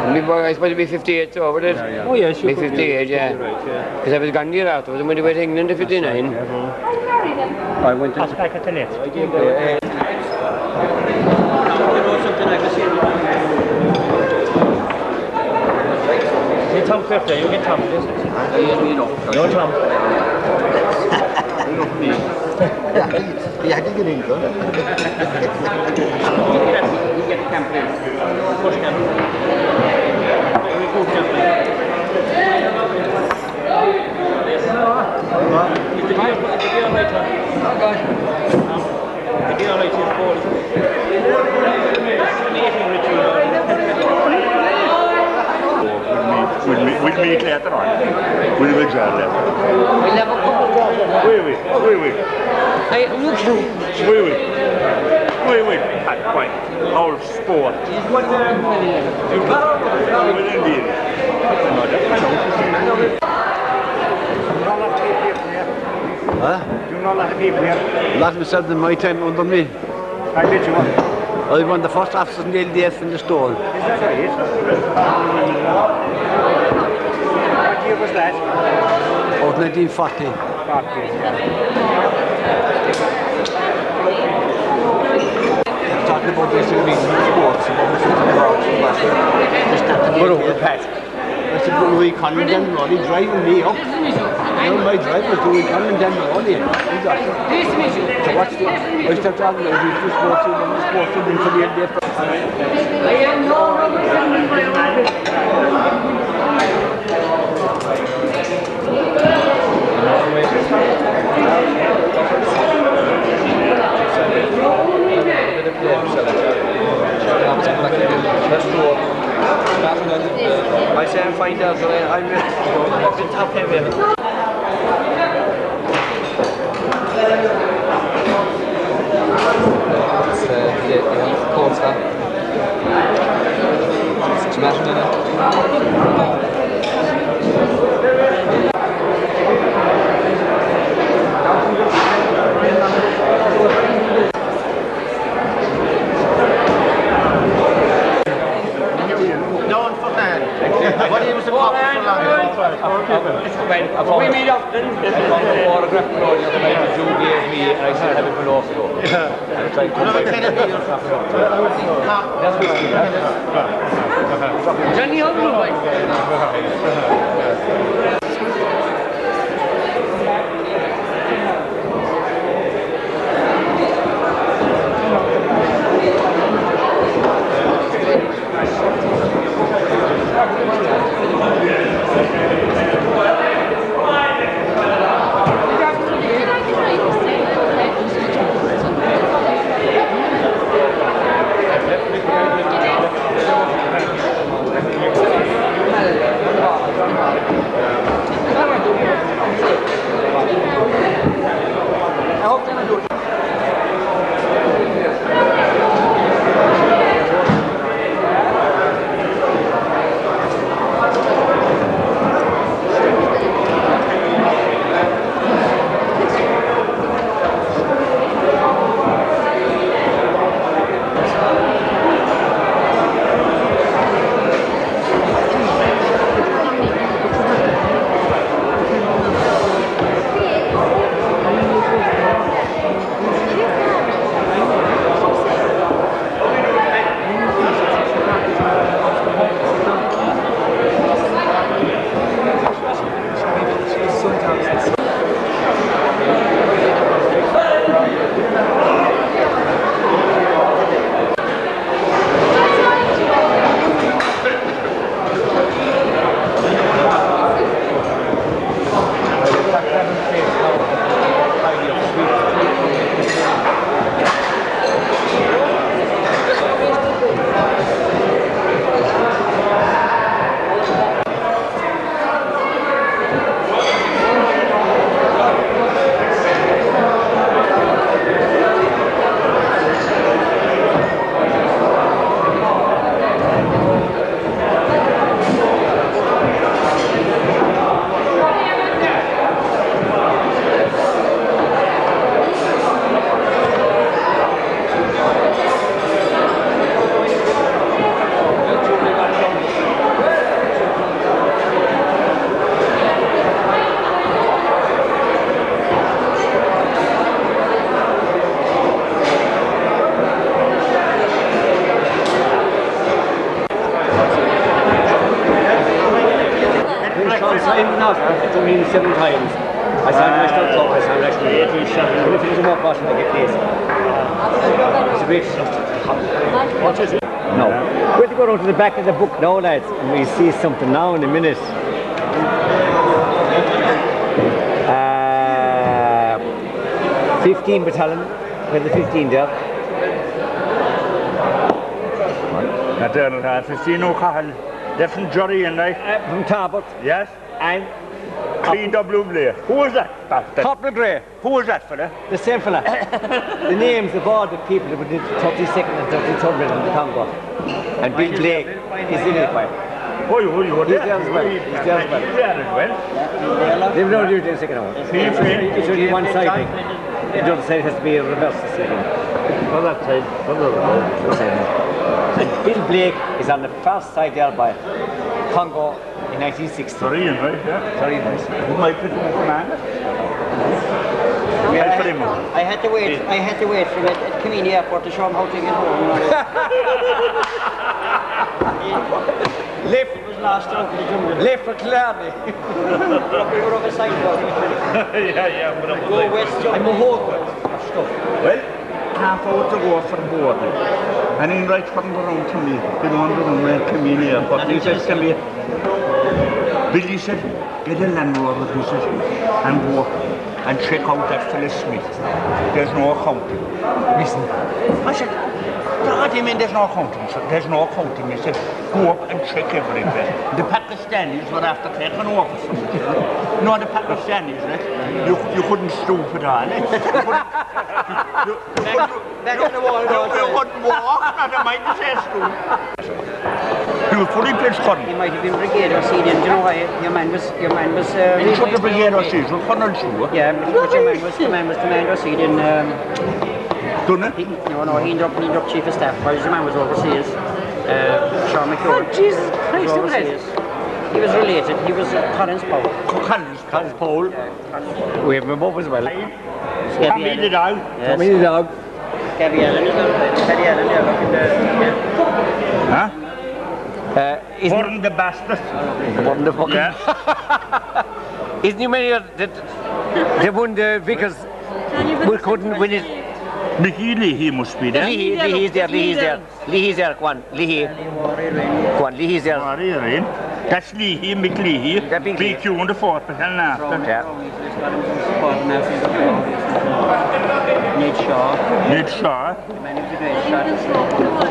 [SPEAKER 14] I suppose it'd be 58 so, would it?
[SPEAKER 10] Yeah.
[SPEAKER 9] Oh yes,
[SPEAKER 14] be 58, yeah. Because I was gone year afterwards, and when we went to England to 59.
[SPEAKER 10] I went to...
[SPEAKER 4] I'll back at the net. You Tom Cliff there, you get Tom. No Tom.
[SPEAKER 12] Yeah, I can get in, though.
[SPEAKER 4] You get the campaign. Push campaign. We'll meet later on. We'll examine that. Oui. Quite. Our sport.
[SPEAKER 12] Huh?
[SPEAKER 4] You know a lot of people here.
[SPEAKER 12] A lot of myself in my time under me.
[SPEAKER 4] I bet you one.
[SPEAKER 12] I won the first officer in the LDF in the stall.
[SPEAKER 4] Is that right? What year was that?
[SPEAKER 12] About 1940. Talking about this in sports, Pat. I said, well, we can't then Ronnie driving me up. My driver was doing coming then Ronnie. So what's the... I started talking about this sports in for the LDF.
[SPEAKER 5] I say I'm fine down, so I'm been top heavy. Cold stuff. Smashing in it.
[SPEAKER 1] What he was a cop for long.
[SPEAKER 14] We meet often. I got a photograph of the night Joe gave me, and I still have it for off though. It's like Johnny Hungry.
[SPEAKER 10] now, sir. It's only 7 times. I saw the Western Club, I saw the actually. Griffin is a more passion like a place. It's a great stuff. What is it? No. We're to go down to the back of the book now, lads, and we see something now in a minute. 15 battalion, with the 15 there.
[SPEAKER 13] That's 15 O'Cahal. They're from Jury and
[SPEAKER 10] from Talbot.
[SPEAKER 13] Yes.
[SPEAKER 10] And
[SPEAKER 13] 3W Blair. Who was that?
[SPEAKER 10] Corporal Gray.
[SPEAKER 13] Who was that fella?
[SPEAKER 10] The same fella. The names of all the people that were in the 32nd and 33rd Regiment in the Congo. And Bill Blake is in it, right?
[SPEAKER 13] He's
[SPEAKER 10] there as well. He's there as well. They've no duty in the second hour. It's only one side thing. The other side has to be a reverse second.
[SPEAKER 13] On that side.
[SPEAKER 10] And Bill Blake is on the first side there by Congo in 1960.
[SPEAKER 13] Sorry, right? Yeah.
[SPEAKER 10] Sorry, nice.
[SPEAKER 13] Who might be the commander?
[SPEAKER 5] I had to wait for it at Camini Airport to show him how to get home.
[SPEAKER 10] Left
[SPEAKER 5] was last out in the jungle.
[SPEAKER 10] Left for Clardy.
[SPEAKER 5] We were up a sidewalk.
[SPEAKER 13] Yeah, but
[SPEAKER 5] Go west.
[SPEAKER 10] I'm a hawk.
[SPEAKER 13] Well, half hour to go from board. And in right from the room to me, the one room where Camini Airport. He says to me, Billy said, get a Land Rover, he said, and walk and check out that fella Smith. There's no accounting.
[SPEAKER 10] Listen.
[SPEAKER 13] I said, what do you mean there's no accounting? So there's no accounting. He said, go up and check everything. The Pakistanis were after taking over from it. No, the Pakistanis, right? You couldn't stoop at all.
[SPEAKER 5] Back on the wall.
[SPEAKER 13] You couldn't walk, and I might say stoop. He was fully pitched on.
[SPEAKER 5] He might have been brigadier seated. Do you know why? Your man was.
[SPEAKER 13] He should have brigadier seated. Colonel Sue.
[SPEAKER 5] Yeah, but your man was commander seated in.
[SPEAKER 13] Dunno?
[SPEAKER 5] No, he ended up chief of staff. While your man was overseas. Sean McCure.
[SPEAKER 10] Oh, Jesus Christ!
[SPEAKER 5] Overseas. He was related. He was Collins Powell.
[SPEAKER 13] Collins Powell.
[SPEAKER 10] We have him up as well.
[SPEAKER 13] Tommy the dog.
[SPEAKER 5] Yes.
[SPEAKER 10] Tommy the dog.
[SPEAKER 5] Gabby Allen is there. Gabby Allen there. Look in the.
[SPEAKER 13] Huh? Born the bastard.
[SPEAKER 10] Born the fucking. Yeah. Isn't he many that they won the Vickers? We couldn't win it.
[SPEAKER 13] Leahy must be there.
[SPEAKER 10] Leahy's there. Go on, Leahy. Leahy's there.
[SPEAKER 13] That's Leahy, McLeahy. BQ on the 4th battalion after. Ned Shaw.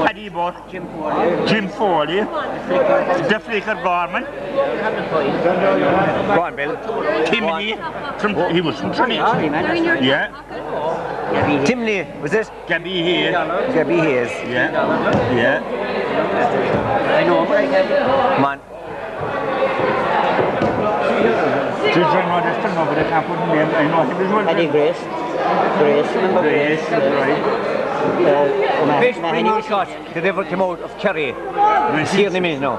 [SPEAKER 13] Paddy Bott. Jim Foley. The Flicker Gorman.
[SPEAKER 10] Go on, Bill.
[SPEAKER 13] Timney. He was from Trinity. Yeah.
[SPEAKER 10] Timney, was it?
[SPEAKER 13] Gabby Hayes.
[SPEAKER 10] Gabby Hayes.
[SPEAKER 13] Yeah.
[SPEAKER 5] I know him, right?
[SPEAKER 10] Come on.
[SPEAKER 13] But I can't put the name. I know him as well.
[SPEAKER 5] Paddy Grace. Remember Grace?
[SPEAKER 10] Best bring shot that ever came out of Kerry. Here in a minute now.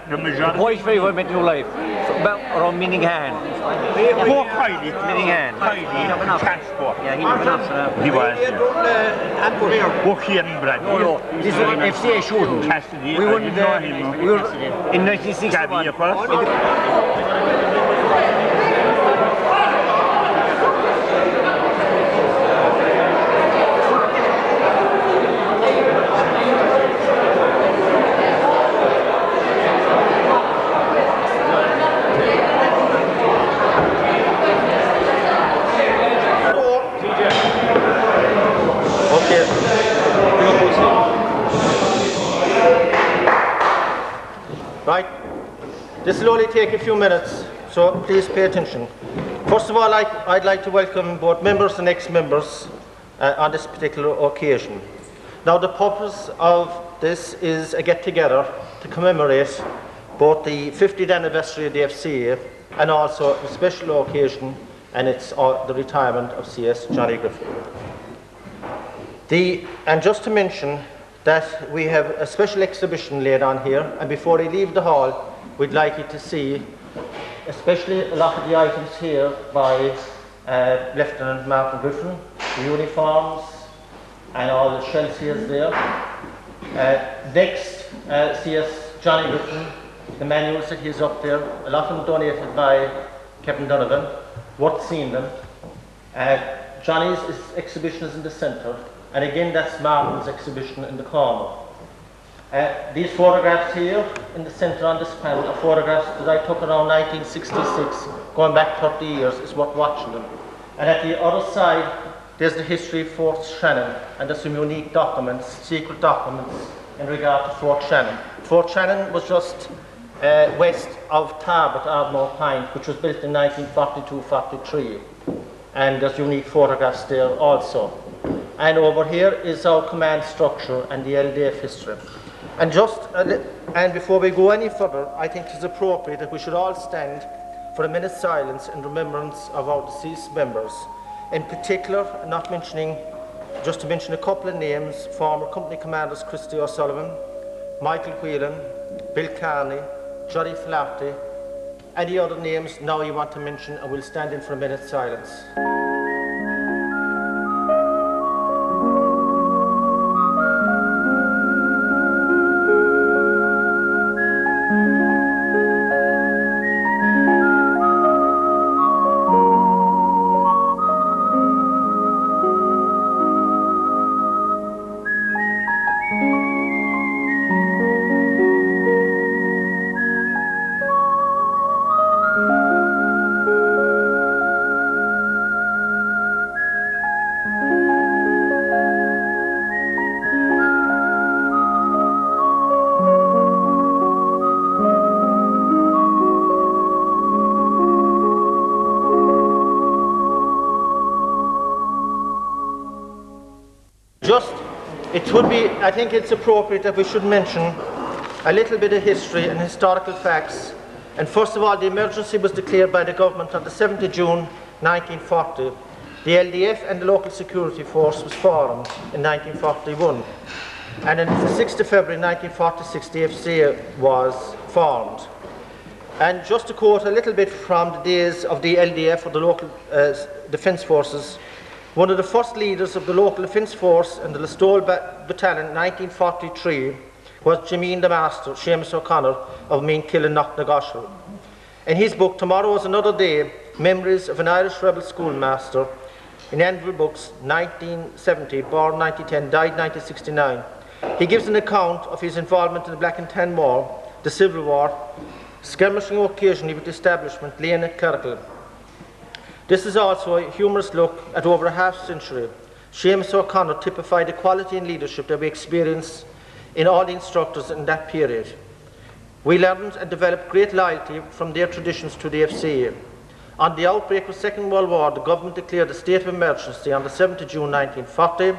[SPEAKER 13] The majority.
[SPEAKER 10] Boys very well met in your life. Around Minningham.
[SPEAKER 13] Poor Kylie.
[SPEAKER 10] Minningham.
[SPEAKER 13] Kylie. Transport.
[SPEAKER 5] Yeah, he never enough.
[SPEAKER 13] He was. Bucky and Brad.
[SPEAKER 10] No. This was FCA shooting.
[SPEAKER 13] Cassidy.
[SPEAKER 10] We won we were in 1961.
[SPEAKER 1] Right, this will only take a few minutes, so please pay attention. First of all, I'd like to welcome both members and ex-members on this particular occasion. Now, the purpose of this is a get-together to commemorate both the 50th anniversary of the FCA and also a special occasion, and it's the retirement of CS Johnny Griffin. And just to mention that we have a special exhibition laid on here, and before you leave the hall, we'd like you to see especially a lot of the items here by Lieutenant Martin Griffin, the uniforms and all the shells here there. Next, CS Johnny Griffin the manuals that he's up there, a lot of them donated by Kevin Donovan, worth seeing them. Johnny's exhibition is in the centre, and again that's Martin's exhibition in the corner. These photographs here in the centre on this panel are photographs that I took around 1966, going back 30 years. It's worth watching them. And at the other side, there's the history of Fort Shannon, and there's some unique documents, secret documents, in regard to Fort Shannon. Fort Shannon was just west of Tarbert, Ardmore Pine, which was built in 1942-43. And there's unique photographs there also. And over here is our command structure and the LDF history. And and before we go any further, I think it is appropriate that we should all stand for a minute's silence in remembrance of our deceased members. In particular, just to mention a couple of names, former company commanders Christy O'Sullivan, Michael Whelan, Bill Carney, Jody Flaherty. Any other names now you want to mention, and we'll stand in for a minute's silence. I think it's appropriate that we should mention a little bit of history and historical facts. And first of all, the emergency was declared by the government on the 7th of June 1940. The LDF and the local security force was formed in 1941. And on the 6th of February 1946, the FCA was formed. And just to quote a little bit from the days of the LDF, or the local defence forces, one of the first leaders of the local defence force in the Listowel Battalion in 1943 was Jameen the Master, Seamus O'Connor of Meankill and Knocknagoshel. In his book, Tomorrow is Another Day, Memories of an Irish Rebel Schoolmaster, in Anvil Books, 1970, born 1910, died 1969, he gives an account of his involvement in the Black and Tan War, the Civil War, skirmishing occasionally with the establishment, laying at Kerrickle. This is also a humorous look at over a half century. Seamus O'Connor typified the quality and leadership that we experienced in all the instructors in that period. We learned and developed great loyalty from their traditions to the FCA. On the outbreak of the Second World War, the government declared a state of emergency on the 7th of June 1940,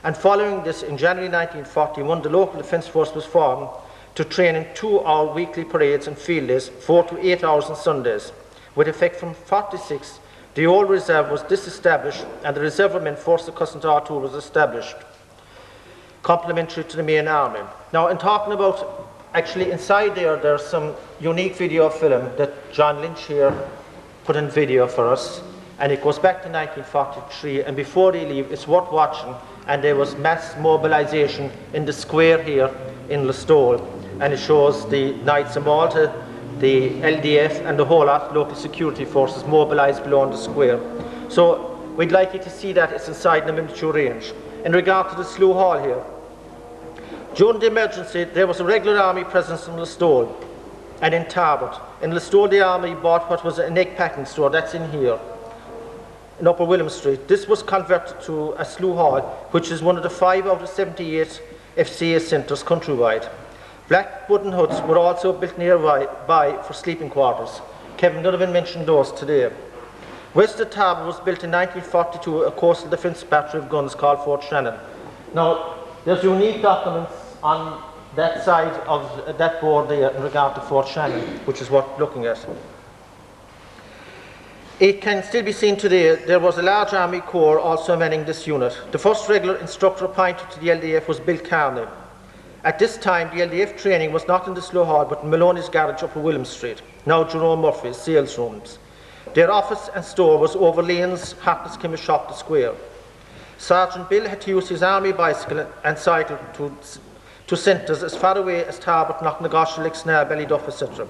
[SPEAKER 1] and following this, in January 1941, the local defence force was formed to train in 2-hour weekly parades and field days, 4 to 8 hours on Sundays. With effect from 1946, the old reserve was disestablished and the reservemen forced accustomed to our tour was established, complementary to the main army. Now, in talking about, actually inside there's some unique video film that John Lynch here put in video for us, and it goes back to 1943, and before they leave, it's worth watching, and there was mass mobilization in the square here in Listowel, and it shows the Knights of Malta, the LDF and the whole lot of local security forces mobilised below the square. So we'd like you to see that it's inside the miniature range. In regard to the Slough Hall here, during the emergency there was a regular army presence in Listowel and in Tarbert. In Listowel the army bought what was an egg packing store, that's in here, in Upper William Street. This was converted to a Slough Hall, which is one of the 5 out of 78 FCA centres countrywide. Black wooden huts were also built nearby for sleeping quarters. Kevin Donovan mentioned those today. West of Tarbert was built in 1942 a coastal defence battery of guns called Fort Shannon. Now, there's unique documents on that side of that board there in regard to Fort Shannon, which is what we're looking at. It can still be seen today. There was a large army corps also manning this unit. The first regular instructor appointed to the LDF was Bill Carney. At this time, the LDF training was not in the Slough Hall, but in Maloney's Garage Upper William Street, now Jerome Murphy's sales rooms. Their office and store was over Lane's Hartness Chemist Shop, the square. Sergeant Bill had to use his army bicycle and cycle to centres as far away as Tarbert, Knocknagoshel, Lixnar, Ballyduff, etc.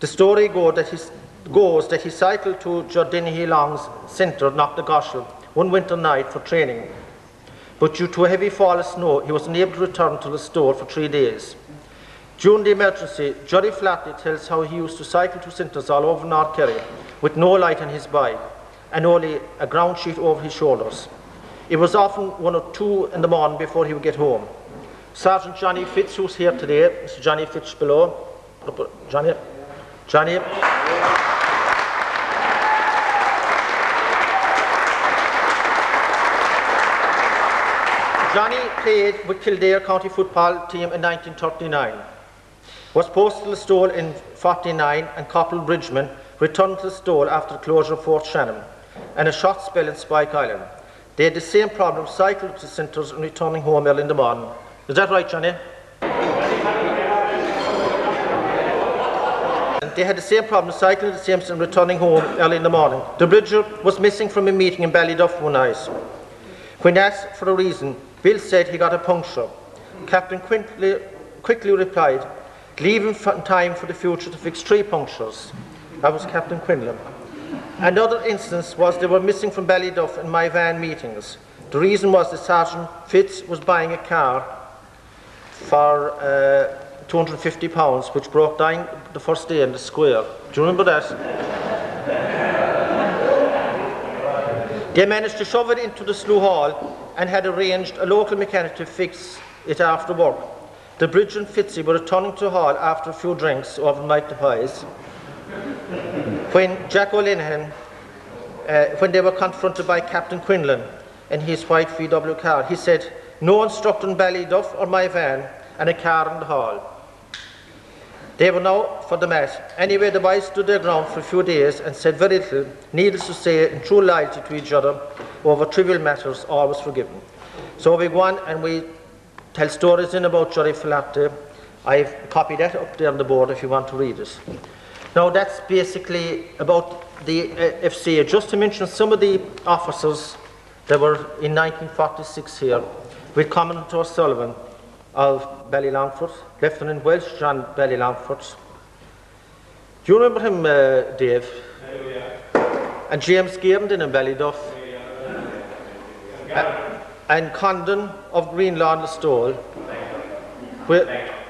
[SPEAKER 1] The story goes that he cycled to Jardinihi Long's centre, Knocknagoshel, one winter night for training. But due to a heavy fall of snow, he was unable to return to the store for 3 days. During the emergency, Juddy Flatley tells how he used to cycle to centres all over North Kerry with no light on his bike and only a ground sheet over his shoulders. It was often 1 or 2 in the morning before he would get home. Sergeant Johnny Fitz, who's here today, Mr. Johnny Fitz below. Johnny. Johnny played with Kildare County football team in 1939. Was posted to the Stole in 1949 and Corporal Bridgman returned to the Stole after the closure of Fort Shannon and a short spell in Spike Island. They had the same problem cycling to centres and returning home early in the morning. Is that right, Johnny? They had the same problem cycling to the same and returning home early in the morning. The Bridger was missing from a meeting in Ballyduff one night. When asked for a reason, Bill said he got a puncture. Captain quickly replied, leave him time for the future to fix 3 punctures. That was Captain Quinlan. Another instance was they were missing from Ballyduff and my van meetings. The reason was that Sergeant Fitz was buying a car for £250, which broke down the first day in the square. Do you remember that? They managed to shove it into the Slough Hall and had arranged a local mechanic to fix it after work. The Bridge and Fitzy were returning to the hall after a few drinks over Mike the Pies. When Jack O'Linehan, when they were confronted by Captain Quinlan in his white VW car, he said, no instructor in Ballyduff or my van and a car in the hall. They were now for the match. Anyway, the boys stood their ground for a few days and said very little. Needless to say, in true loyalty to each other, over trivial matters, always forgiven. So we go on and we tell stories in about Juddy Flatley. I've copied that up there on the board if you want to read it. Now that's basically about the FCA. Just to mention some of the officers that were in 1946 here, with Commandant O'Sullivan of Ballylongford, Lieutenant Welsh John Ballylongford. Do you remember him, Dave? And James Gavin in Ballyduff. And Condon of Greenlaw and Listowel.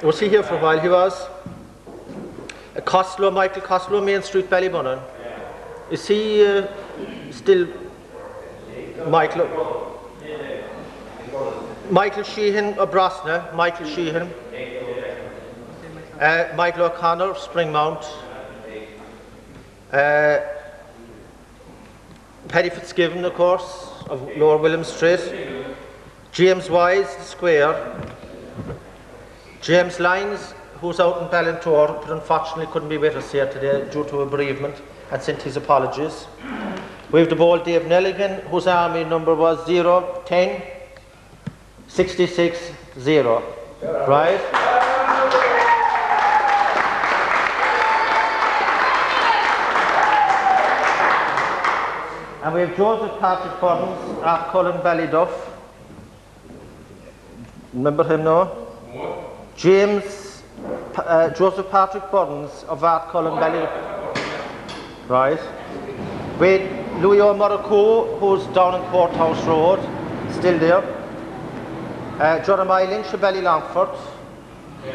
[SPEAKER 1] Was he here for a while? He was. Costello, Michael Costello, Main Street, Ballybunnan. Is he still Michael? Michael Sheehan of Brosna, Michael Sheehan. Michael O'Connor of Springmount. Paddy Fitzgibbon, of course, of Lower William Street. James Wise, the Square. James Lyons, who's out in Ballintor, but unfortunately couldn't be with us here today due to a bereavement, and sent his apologies. We have the bold Dave Nelligan, whose army number was 010 66 0. Right? And we have Joseph Patrick Burns, Art Cullen Ballyduff. Remember him now? James, Joseph Patrick Burns of Art Cullen Ballyduff. Right. With Louis O'Murrocoe, who's down in Courthouse Road, still there. Jeremiah Lynch of Ballylongford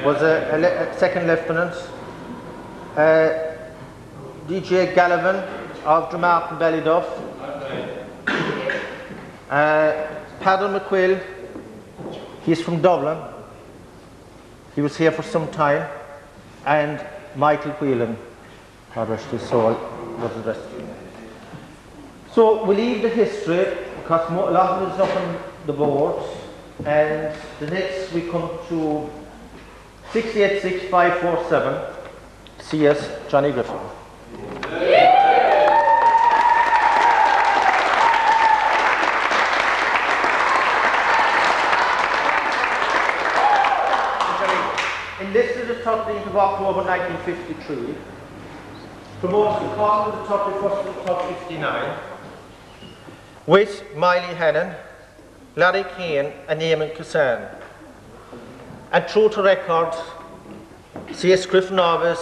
[SPEAKER 1] was a second lieutenant. DJ Gallivan of Drumartin Ballyduff. Padel McQuill, he's from Dublin. He was here for some time. And Michael Whelan, God rest his soul, was the rest. So we leave the history because a lot of it is up on the board. And the next we come to 686547, CS Johnny Griffin. Enlisted the 13th of October 1953, promoted to Corporal the 31st of 1959, with Miley Hannon, Larry Kane and Eamon Cassan. And true to record, CS Griffin always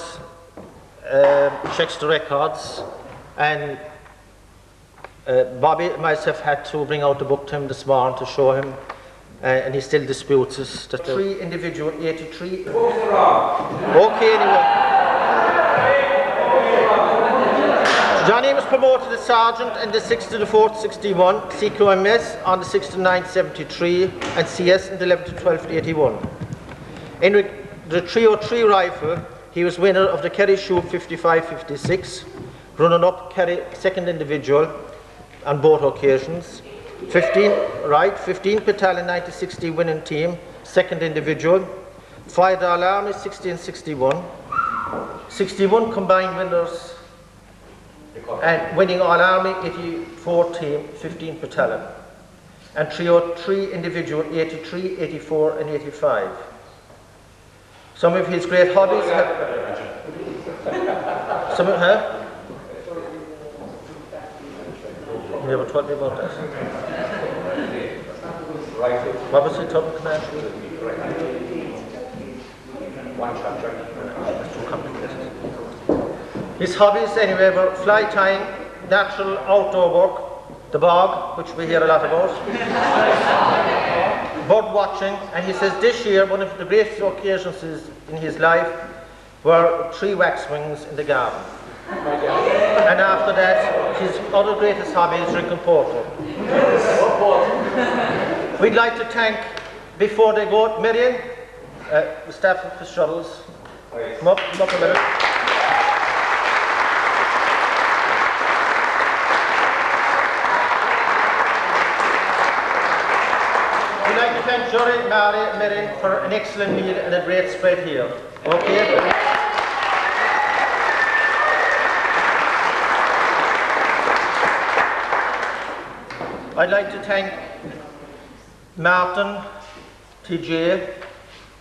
[SPEAKER 1] checks the records, and Bobby and myself had to bring out the book to him this morning to show him, and he still disputes us. The 3 individual 83. Okay, anyway. Johnny was promoted as sergeant in the 6th to the 4th 61, CQMS on the 6th to 9th 73, and CS in the 11th to 12th 81. In the 303 rifle, he was winner of the Kerry Shoot 55-56, running up Kerry second individual on both occasions. 15th Battalion 1960 winning team, second individual. Fired All Army 60 and 61. 61 combined winners and winning All Army 84 team, 15th Battalion. And 303 individual 83, 84 and 85. Some of his great hobbies have... Some of her? You never told me about that. What was the top command? That's too complicated. His hobbies anyway were fly tying, natural outdoor work, the bog, which we hear a lot about, bird watching, and he says this year one of the greatest occasions in his life were 3 waxwings in the garden. And after that, his other greatest hobby is drinking porter. We'd like to thank, before they go, Miriam, the staff of the shuttles. Come up a minute. We'd like to thank Jory, Mary, and Miriam for an excellent meal and a great spread here. Okay? I'd like to thank Martin, TJ,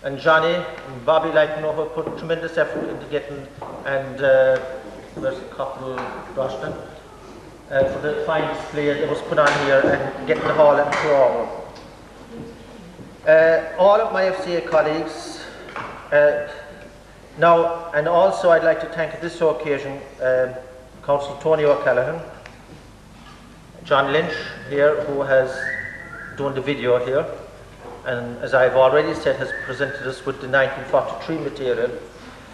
[SPEAKER 1] and Johnny, and Bobby, like you know, who put tremendous effort into getting, and there's a couple Rushton, for the fine display that was put on here and getting the hall into order. All of my FCA colleagues, now, and also I'd like to thank at this occasion Councillor Tony O'Callaghan, John Lynch here, who has done the video here, and as I've already said, has presented us with the 1943 material.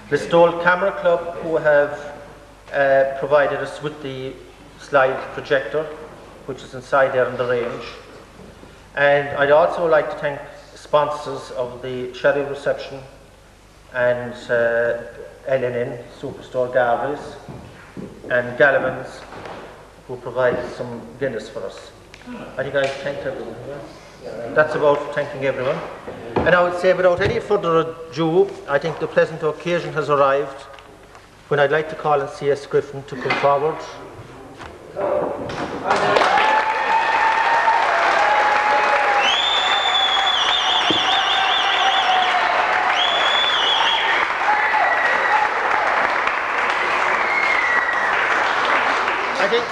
[SPEAKER 1] The Stoll Camera Club, who have provided us with the slide projector, which is inside there in the range. And I'd also like to thank sponsors of the Sherry reception and LNN, Superstore Garveys, and Gallivan's, who provided some Guinness for us. I think I've thanked everyone. That's about thanking everyone. And I would say, without any further ado, I think the pleasant occasion has arrived when I'd like to call on CS Griffin to come forward. I think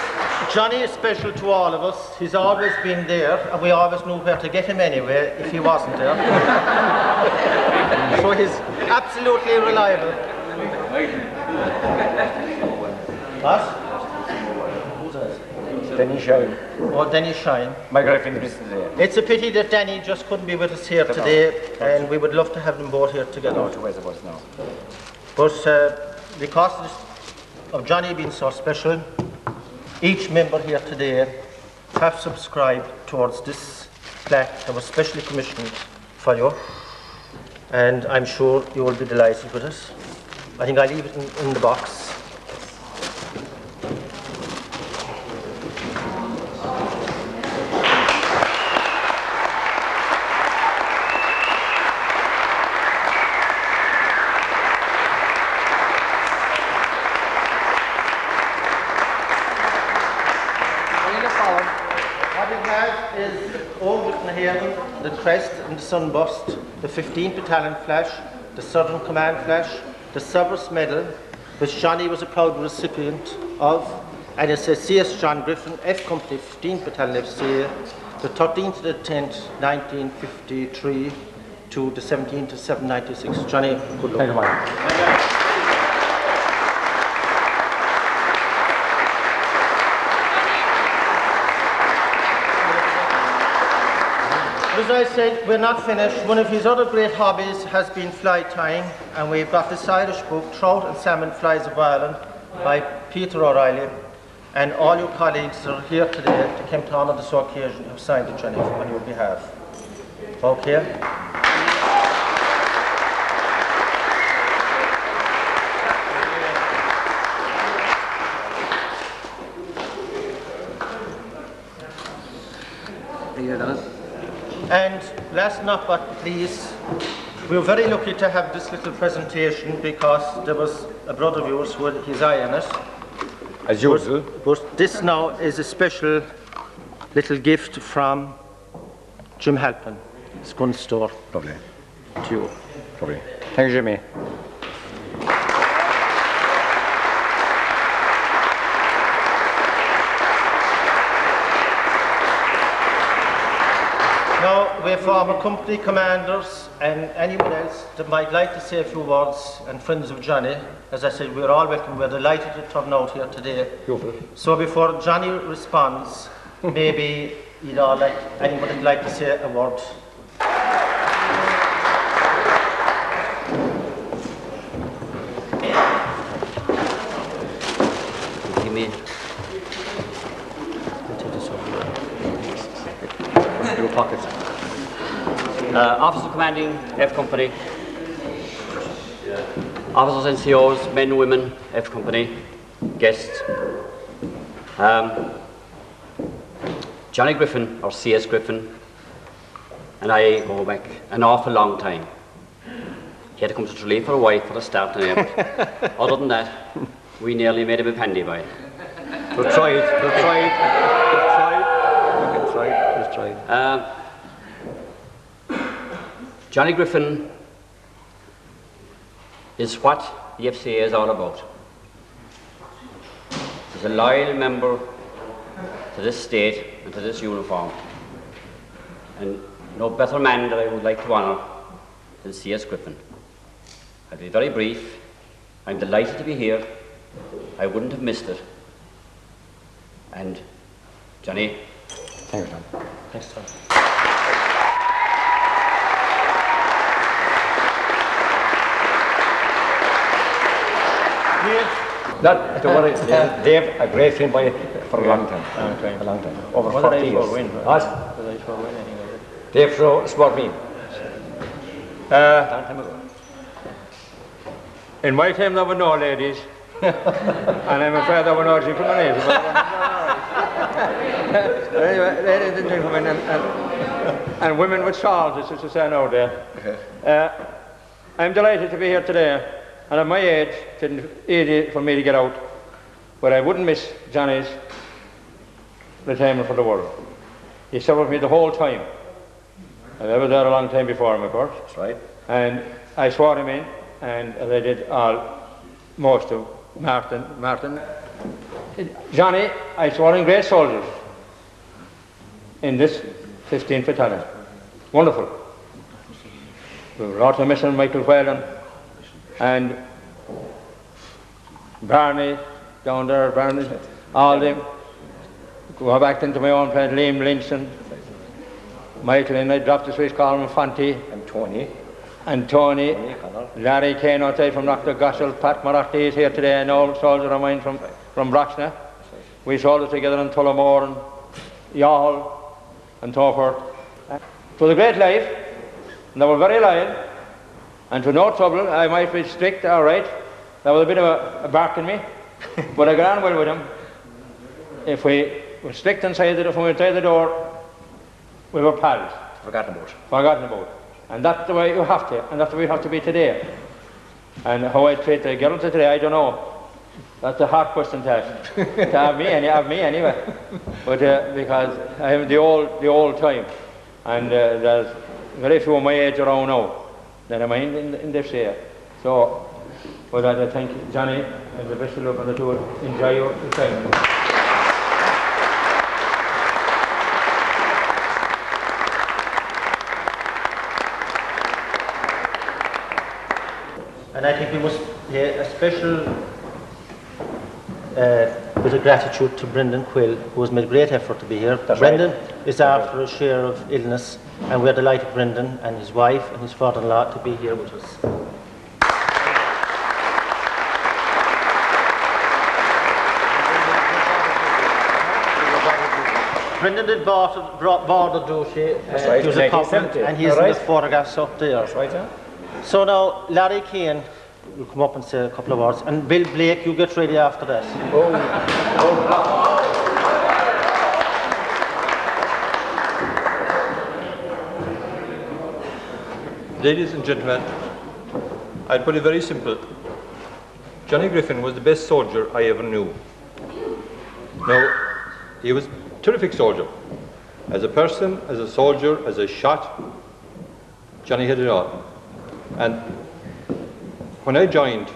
[SPEAKER 1] Johnny is special to all of us. He's always been there, and we always knew where to get him anyway if he wasn't there. So he's absolutely reliable. What? Who's that?
[SPEAKER 10] Danny Shine.
[SPEAKER 1] Oh, Danny Shine.
[SPEAKER 10] My girlfriend is today.
[SPEAKER 1] It's a pity that Danny just couldn't be with us here today, and we would love to have them both here together.
[SPEAKER 10] No, where's the bus now?
[SPEAKER 1] But because of Johnny being so special, each member here today have subscribed towards this plaque that was specially commissioned for you, and I'm sure you will be delighted with it. I think I'll leave it in the box. The crest and the sunburst, the 15th Battalion flash, the Southern Command flash, the Service Medal, which Johnny was a proud recipient of, and it says CS John Griffin, F Company, 15th Battalion FCA, the 13th to the 10th, 1953 to to the 17 to 796. Johnny, good luck.
[SPEAKER 4] Thank you, Mike.
[SPEAKER 1] As I said, we're not finished. One of his other great hobbies has been fly tying, and we've got this Irish book, Trout and Salmon Flies of Ireland, by Peter O'Reilly. And all your colleagues that are here today to come to honour this occasion have signed it, Johnny, on your behalf. Okay? And last not but least, we were very lucky to have this little presentation because there was a brother of yours who had his eye on it.
[SPEAKER 4] As usual.
[SPEAKER 1] But this now is a special little gift from Jim Halpin, his gun store.
[SPEAKER 4] Lovely.
[SPEAKER 1] To you.
[SPEAKER 4] Lovely. Thank you, Jimmy.
[SPEAKER 1] Now, we're former company commanders and anyone else that might like to say a few words, and friends of Johnny. As I said, we're all welcome. We're delighted to turn out here today.
[SPEAKER 4] Beautiful.
[SPEAKER 1] So before Johnny responds, maybe anyone would like to say a word.
[SPEAKER 10] Your pockets. Officer Commanding F Company. Officers, NCOs, men, women, F Company, guests. Johnny Griffin, or CS Griffin, and I go back an awful long time. He had to come to Tralee for a wife for a start and but other than that, we nearly made him a pandy boy.
[SPEAKER 4] We'll try it. Let's try it.
[SPEAKER 10] Johnny Griffin is what the FCA is all about. He's a loyal member to this state and to this uniform. And no better man that I would like to honour than CS Griffin. I'll be very brief. I'm delighted to be here. I wouldn't have missed it. And Johnny.
[SPEAKER 4] Thank you, Tom.
[SPEAKER 1] Thanks, Tom.
[SPEAKER 4] Not to worry. Dave, a great friend by for a long time. A long time. Over 40 years. Dave sport me. In my time there were no ladies. And I'm afraid there were no gentlemen either. Anyway, ladies and gentlemen, and women with shawls, as you say now there. I'm delighted to be here today. And at my age, it's easy for me to get out, but I wouldn't miss Johnny's retirement for the world. He served with me the whole time. And I was there a long time before him, of course.
[SPEAKER 12] That's right.
[SPEAKER 4] And I swore him in, and as I did most of Martin. Johnny, I swore in great soldiers in this 15th battalion. Wonderful. We were also missing Michael Whalen. And Barney, down there, Barney, all them. Go back into my own place, Liam Lynch and Michael, and I dropped the Swiss Colin Fonty. And Tony. Larry Kane outside from Dr. Gossel, Pat Marachty is here today, an old soldier of mine from Broxna. We soldiers together in Tullamore and Youghal and so forth. It was a great life, and they were very loyal. And to no trouble, I might be strict, all right. There was a bit of a bark in me, but I got on well with him. If we were strict inside the door, we were pals.
[SPEAKER 12] Forgotten about.
[SPEAKER 4] And that's the way you have to, and that's the way you have to be today. And how I treat the girls today, I don't know. That's a hard question to ask. To have me anyway. But because I have the old time, and there's very few of my age around now. That I mind in this year. So, but I thank Johnny and the best of luck on the tour. Enjoy your time.
[SPEAKER 1] And I think we must pay a special bit of gratitude to Brendan Quill, who has made a great effort to be here. Brendan is after a share of illness, and we're delighted Brendan and his wife and his father-in-law to be here with us. Brendan did border duty.
[SPEAKER 10] Right,
[SPEAKER 1] he was a couple, and he's in the photographs up there.
[SPEAKER 10] That's right, yeah.
[SPEAKER 1] So now, Larry Keane will come up and say a couple of words, and Bill Blake, you get ready after that.
[SPEAKER 15] Ladies and gentlemen, I'll put it very simple. Johnny Griffin was the best soldier I ever knew. Now, he was a terrific soldier. As a person, as a soldier, as a shot, Johnny had it all. And when I joined,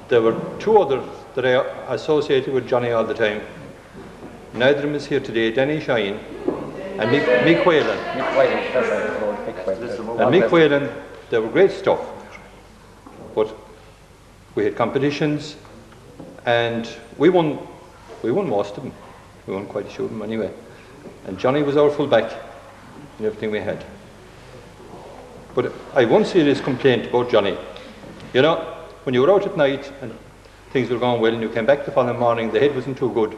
[SPEAKER 15] there were two others that I associated with Johnny all the time. Neither of them is here today, Danny Shine and Mick Whalen. And Mick Whalen, they were great stuff. But we had competitions and we won most of them. We won quite a few of them anyway. And Johnny was our full back in everything we had. But I have one serious complaint about Johnny. You know, when you were out at night and things were going well and you came back the following morning, the head wasn't too good.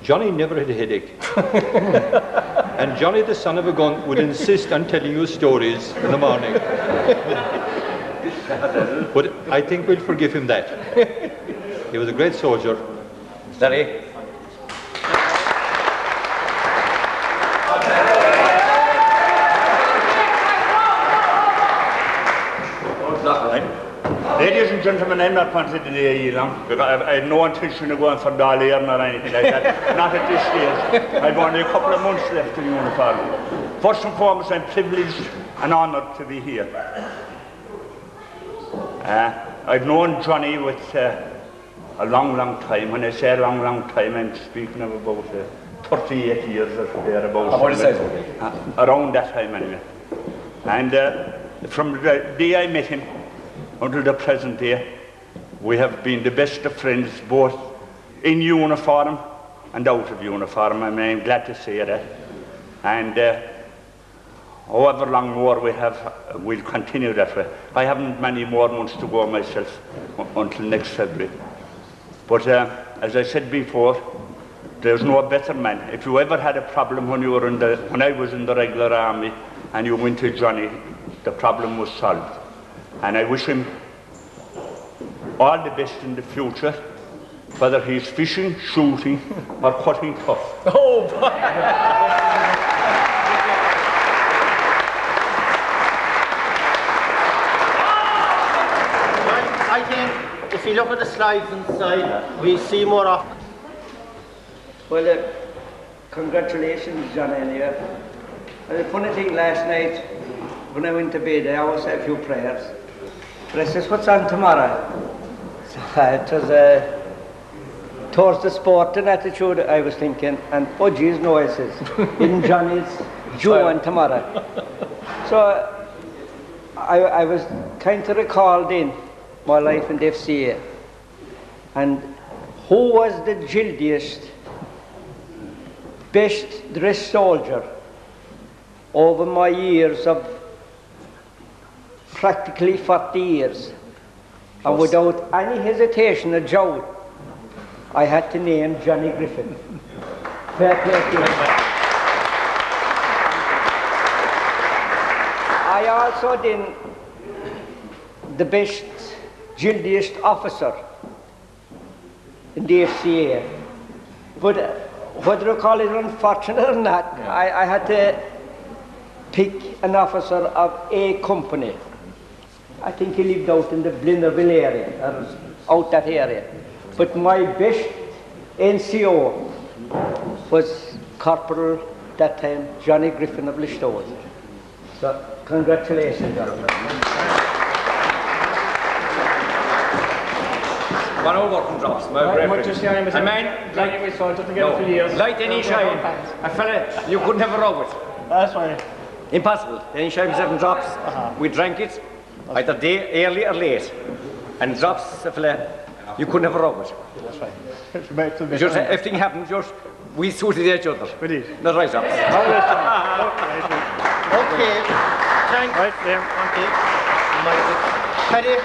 [SPEAKER 15] Johnny never had a headache. And Johnny, the son of a gun, would insist on telling you stories in the morning. But I think we'll forgive him that. He was a great soldier.
[SPEAKER 10] Steady.
[SPEAKER 16] Ladies and gentlemen, I'm not going to delay you long. I had no intention of going for Dalian or anything like that. Not at this stage. I've only a couple of months left in uniform. First and foremost, I'm privileged and honoured to be here. I've known Johnny with a long time. When I say a long time, I'm speaking of about 38 years or thereabouts.
[SPEAKER 10] How about
[SPEAKER 16] around that time anyway. And from the day I met him until the present day, we have been the best of friends, both in uniform and out of uniform. I mean, I'm glad to say that. And however long more we have, we'll continue that way. I haven't many more months to go myself until next February. But as I said before, there's no better man. If you ever had a problem when I was in the regular army and you went to Johnny, the problem was solved. And I wish him all the best in the future, whether he's fishing, shooting, or cutting tough.
[SPEAKER 10] Oh,
[SPEAKER 1] I think if you look at the slides inside, we see more often.
[SPEAKER 11] Well, congratulations, John, anyway. And the funny thing last night, when I went to bed, I always said a few prayers. But I says, what's on tomorrow? It was towards the sport and attitude, I was thinking, and oh geez, no, I says, in Johnny's due on tomorrow. So I was kind of recalled in my life in the FCA. And who was the gildiest, best dressed soldier over my years of practically 40 years, and without any hesitation or doubt, I had to name Johnny Griffin. Fair play to him. I also did the best, gildiest officer in the FCA. But whether you call it unfortunate or not, I had to pick an officer of a company. I think he lived out in the Blinderville area, or out that area. But my best NCO was Corporal, that time, Johnny Griffin of Lishtoes. So, congratulations, John.
[SPEAKER 10] One over from drops, my reference. I mean, like any shine, a fella you couldn't have a row with.
[SPEAKER 1] That's right.
[SPEAKER 10] Impossible. Any shine was 7 drops, we drank it, either day, early or late, and drops the fella, you couldn't have a rub it.
[SPEAKER 12] That's right.
[SPEAKER 10] Just, everything happens, just we suited each other. Not right, drops.
[SPEAKER 1] Okay, thanks.
[SPEAKER 12] Right,
[SPEAKER 1] Paddy,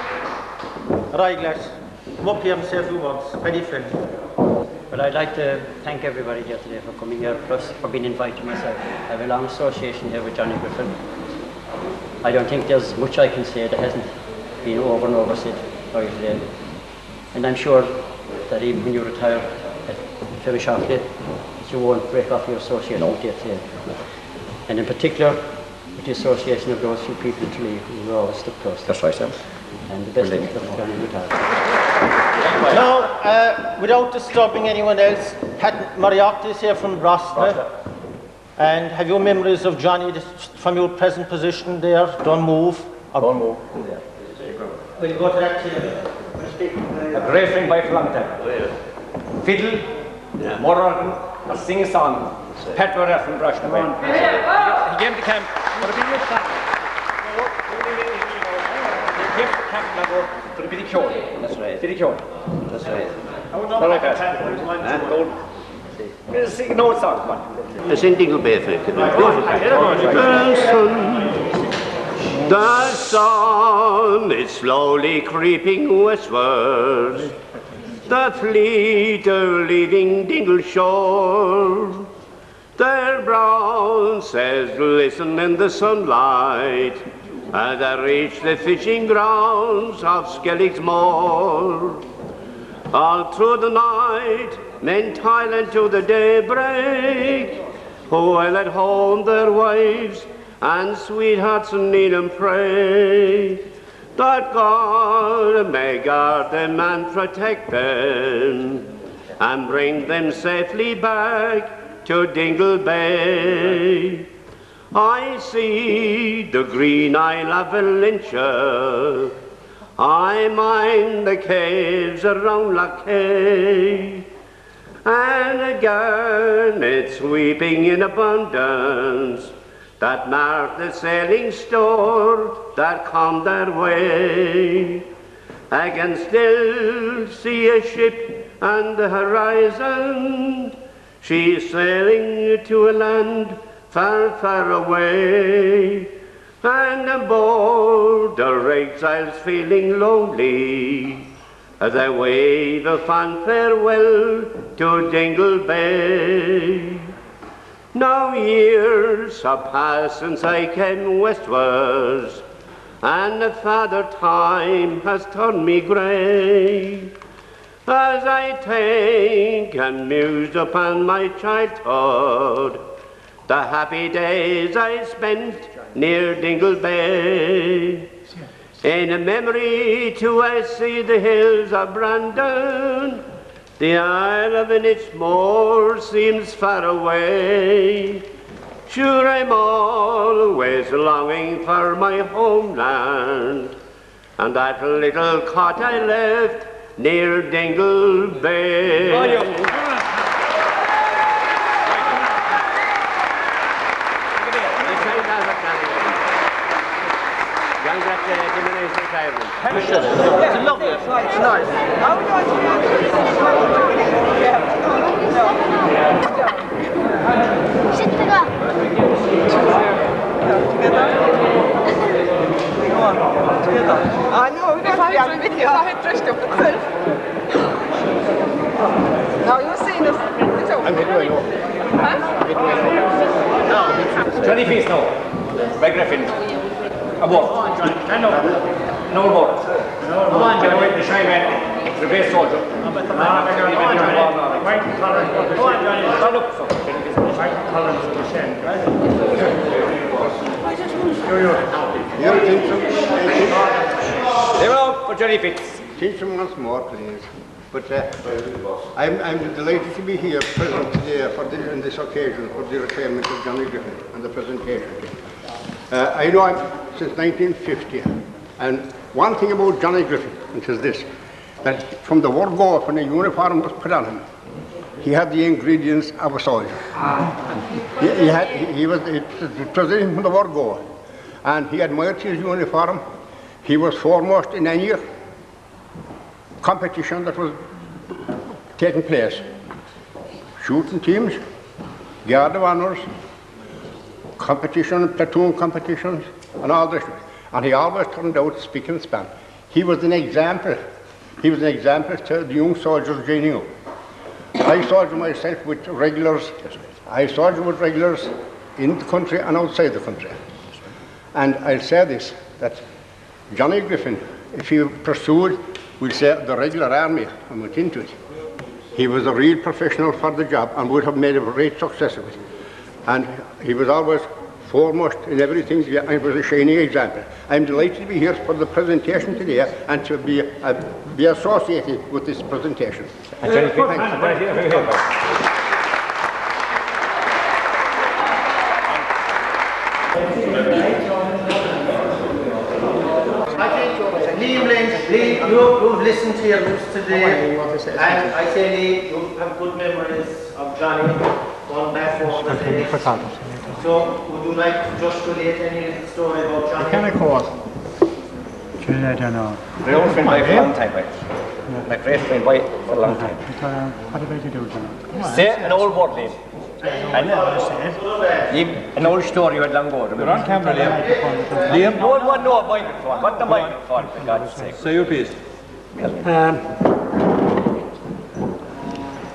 [SPEAKER 1] right, lads. Come up here and say a few words. Paddy Flynn.
[SPEAKER 17] Well, I'd like to thank everybody here today for coming here, plus for being invited myself. I have a long association here with Johnny Griffin. I don't think there's much I can say that hasn't been over and over said by today. And I'm sure that even when you retire very shortly, that you won't break off your association with the FCA. And in particular, with the association of those few people in Tralee who were always stuck close.
[SPEAKER 10] That's right, sir.
[SPEAKER 17] And the best of luck to Johnny retire.
[SPEAKER 1] Now, without disturbing anyone else, Pat Mariotti is here from Rossiter. And have you memories of Johnny from your present position there? Don't move.
[SPEAKER 10] Don't move.
[SPEAKER 1] Will you go to that table?
[SPEAKER 10] A great friend by a long time. Fiddle, more organ, or sing a song. Pat Mariotti from Rossiter. He came to camp. For a bit of time. He came to camp now for a bit of cure.
[SPEAKER 6] That's right.
[SPEAKER 10] Bit of cure.
[SPEAKER 6] That's right.
[SPEAKER 10] All right, Pat. Go. Sing an old song, come on.
[SPEAKER 6] The same Dingle Bay thing. The sun is slowly creeping westwards. The fleet are leaving Dingle shore. Their brown sails glisten in the sunlight as I reach the fishing grounds of Skellig's Moor. All through the night, men toil into the daybreak, while at home their wives and sweethearts kneel and pray that God may guard them and protect them and bring them safely back to Dingle Bay. I see the green isle of Lynch. I mind the caves around Loch Hay, and again it's weeping in abundance that mark the sailing store that come their way. I can still see a ship on the horizon, she's sailing to a land far, far away. And aboard the exiles feeling lonely as I wave a fond farewell to Dingle Bay. Now years have passed since I came westwards, and the father time has turned me grey. As I think and muse upon my childhood, the happy days I spent near Dingle Bay. In memory too I see the hills of Brandon, the Isle of Inchmore seems far away. Sure I'm always longing for my homeland, and that little cot I left near Dingle Bay.
[SPEAKER 1] It's lovely. It's nice.
[SPEAKER 7] Sit together.
[SPEAKER 8] I know, we don't have a video. I had dressed up itself. Now you've seen us.
[SPEAKER 12] I'm here,
[SPEAKER 8] Huh?
[SPEAKER 10] Johnny Feast now. By Griffin. A walk. No more. Come on, Johnny. Wait, the shy man. The base soldier. Come on, Johnny. Stand up, so. They were out for Johnny Fitz.
[SPEAKER 12] Teach them once more, please. But I'm delighted to be here present today on this occasion for the retirement of Johnny Griffin and the presentation. I know him since 1950, and one thing about Johnny Griffin, which is this, that from the word go, when a uniform was put on him, he had the ingredients of a soldier. He was president from the word go, and he admired his uniform.
[SPEAKER 18] He was foremost in any competition that was taking place. Shooting teams, guard of honours, competition, platoon competitions, and all this. And he always turned out spick and span. He was an example. He was an example to the young soldiers joining up. I soldier myself with regulars. I soldier with regulars in the country and outside the country. And I'll say this, that Johnny Griffin, if he pursued, we'll say, the regular army and went into it, he was a real professional for the job and would have made a great success of it. And he was always foremost in everything. He was a shining example. I'm delighted to be here for the presentation today and to be associated with this presentation.
[SPEAKER 1] Liam Lynch, you've listened to your roots today, and I say, Lee, you have good memories of Johnny going back over the days. So, would you like to just relate any little story about Johnny?
[SPEAKER 19] Can of course. I don't know.
[SPEAKER 10] My old friend by for a long time, right? My great friend by for a long time.
[SPEAKER 19] What about you do, John?
[SPEAKER 10] Say an old word, Liam. An old story you had long ago.
[SPEAKER 15] You're on camera, Liam.
[SPEAKER 10] Liam, no one know a microphone. What the microphone, for God's sake?
[SPEAKER 15] Say your piece.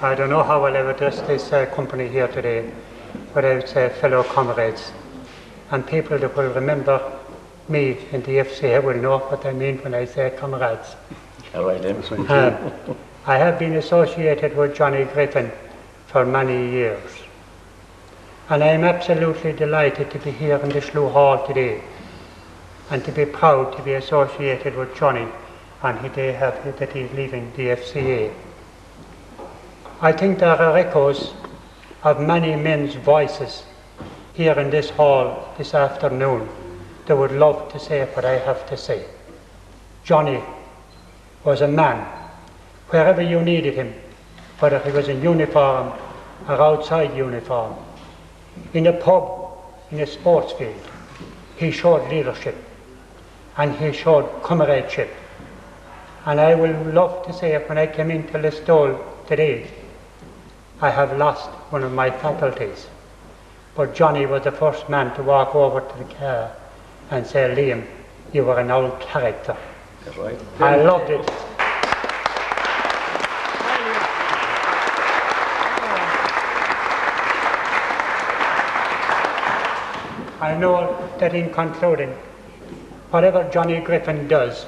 [SPEAKER 19] I don't know how I'll ever address this company here today, but I would say fellow comrades and people that will remember me in the FCA will know what I mean when I say comrades.
[SPEAKER 10] All right, then.
[SPEAKER 19] I have been associated with Johnny Griffin for many years. And I am absolutely delighted to be here in the Slough Hall today and to be proud to be associated with Johnny and that he's leaving the FCA. I think there are echoes of many men's voices here in this hall this afternoon that would love to say what I have to say. Johnny was a man, wherever you needed him, whether he was in uniform or outside uniform, in a pub, in a sports field, he showed leadership and he showed comradeship. And I will love to say when I came into Listowel today, I have lost one of my faculties. But Johnny was the first man to walk over to the car and say, Liam, you were an old character.
[SPEAKER 10] That's right.
[SPEAKER 19] I loved it. I know that in concluding, whatever Johnny Griffin does,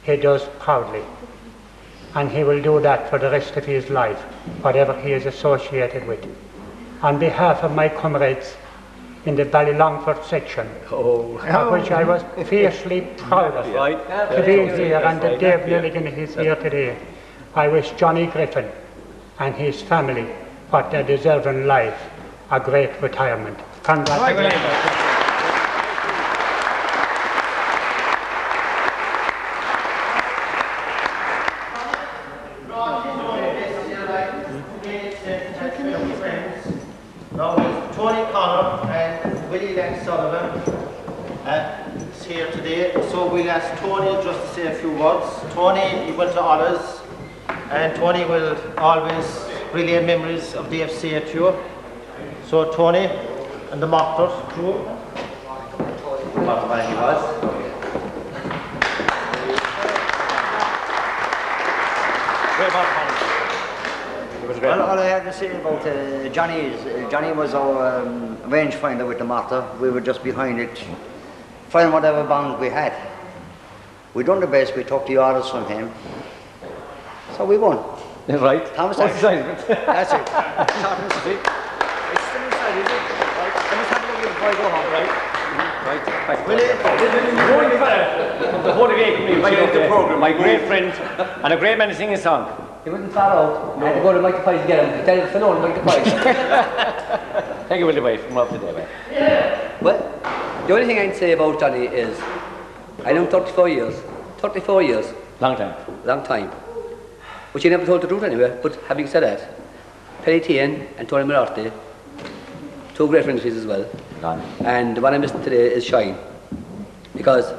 [SPEAKER 19] he does proudly. And he will do that for the rest of his life, whatever he is associated with. On behalf of my comrades in the Ballylongford section, of which I was fiercely proud of to be here, and that Dave Nelligan is here today, I wish Johnny Griffin and his family what they deserve in life, a great retirement. Congratulations.
[SPEAKER 1] Here today, so we'll ask Tony just to say a few words. Tony, he went to honours, and Tony will always relay memories of the FCA to you. So Tony and the Mockers crew.
[SPEAKER 10] What man he was.
[SPEAKER 5] Well, all I have to say about Johnny is, Johnny was our rangefinder with the Martha. We were just behind it, find whatever bonds we had. We done the best, we took the orders from him. So we won.
[SPEAKER 10] Right.
[SPEAKER 5] Thomas,
[SPEAKER 10] what's the size of it?
[SPEAKER 5] That's it. It's still inside, is it? Right. Let me have a look before I go home, right?
[SPEAKER 10] The whole of the program, my great friend and a great man to sing a song.
[SPEAKER 5] He wasn't far out. I had to go to Mike the Pies to get him. Tell him to fill on Mike the Pies.
[SPEAKER 10] Thank you, Willie, from up today, mate.
[SPEAKER 5] Yeah.
[SPEAKER 20] Well, the only thing I'd say about Johnny is, I know 34 years. 34 years.
[SPEAKER 10] Long time.
[SPEAKER 20] Long time. Which he never told the truth anyway, but having said that, Perry Tian and Tony Morarte, two great friends of his as well.
[SPEAKER 10] Gone.
[SPEAKER 20] And the one I missed today is Shine. Because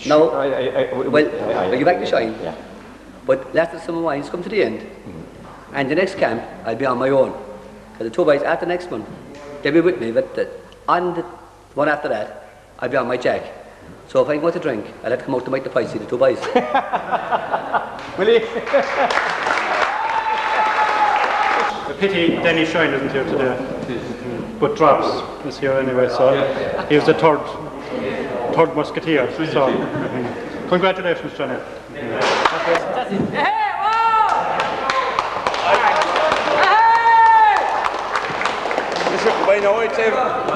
[SPEAKER 20] Now, well, you back to shine.
[SPEAKER 10] Yeah.
[SPEAKER 20] But last the summer wines come to the end, and the next camp I'll be on my own. Because the 2 boys at the next one, they'll be with me. But on the one after that, I'll be on my jack. So if I go to drink, I'll have to come out to make the fight, see the 2 boys.
[SPEAKER 10] Will you?
[SPEAKER 19] A pity Denny Shine isn't here today, but Drops is here anyway, so he was the third musketeer. So, congratulations, Johnny.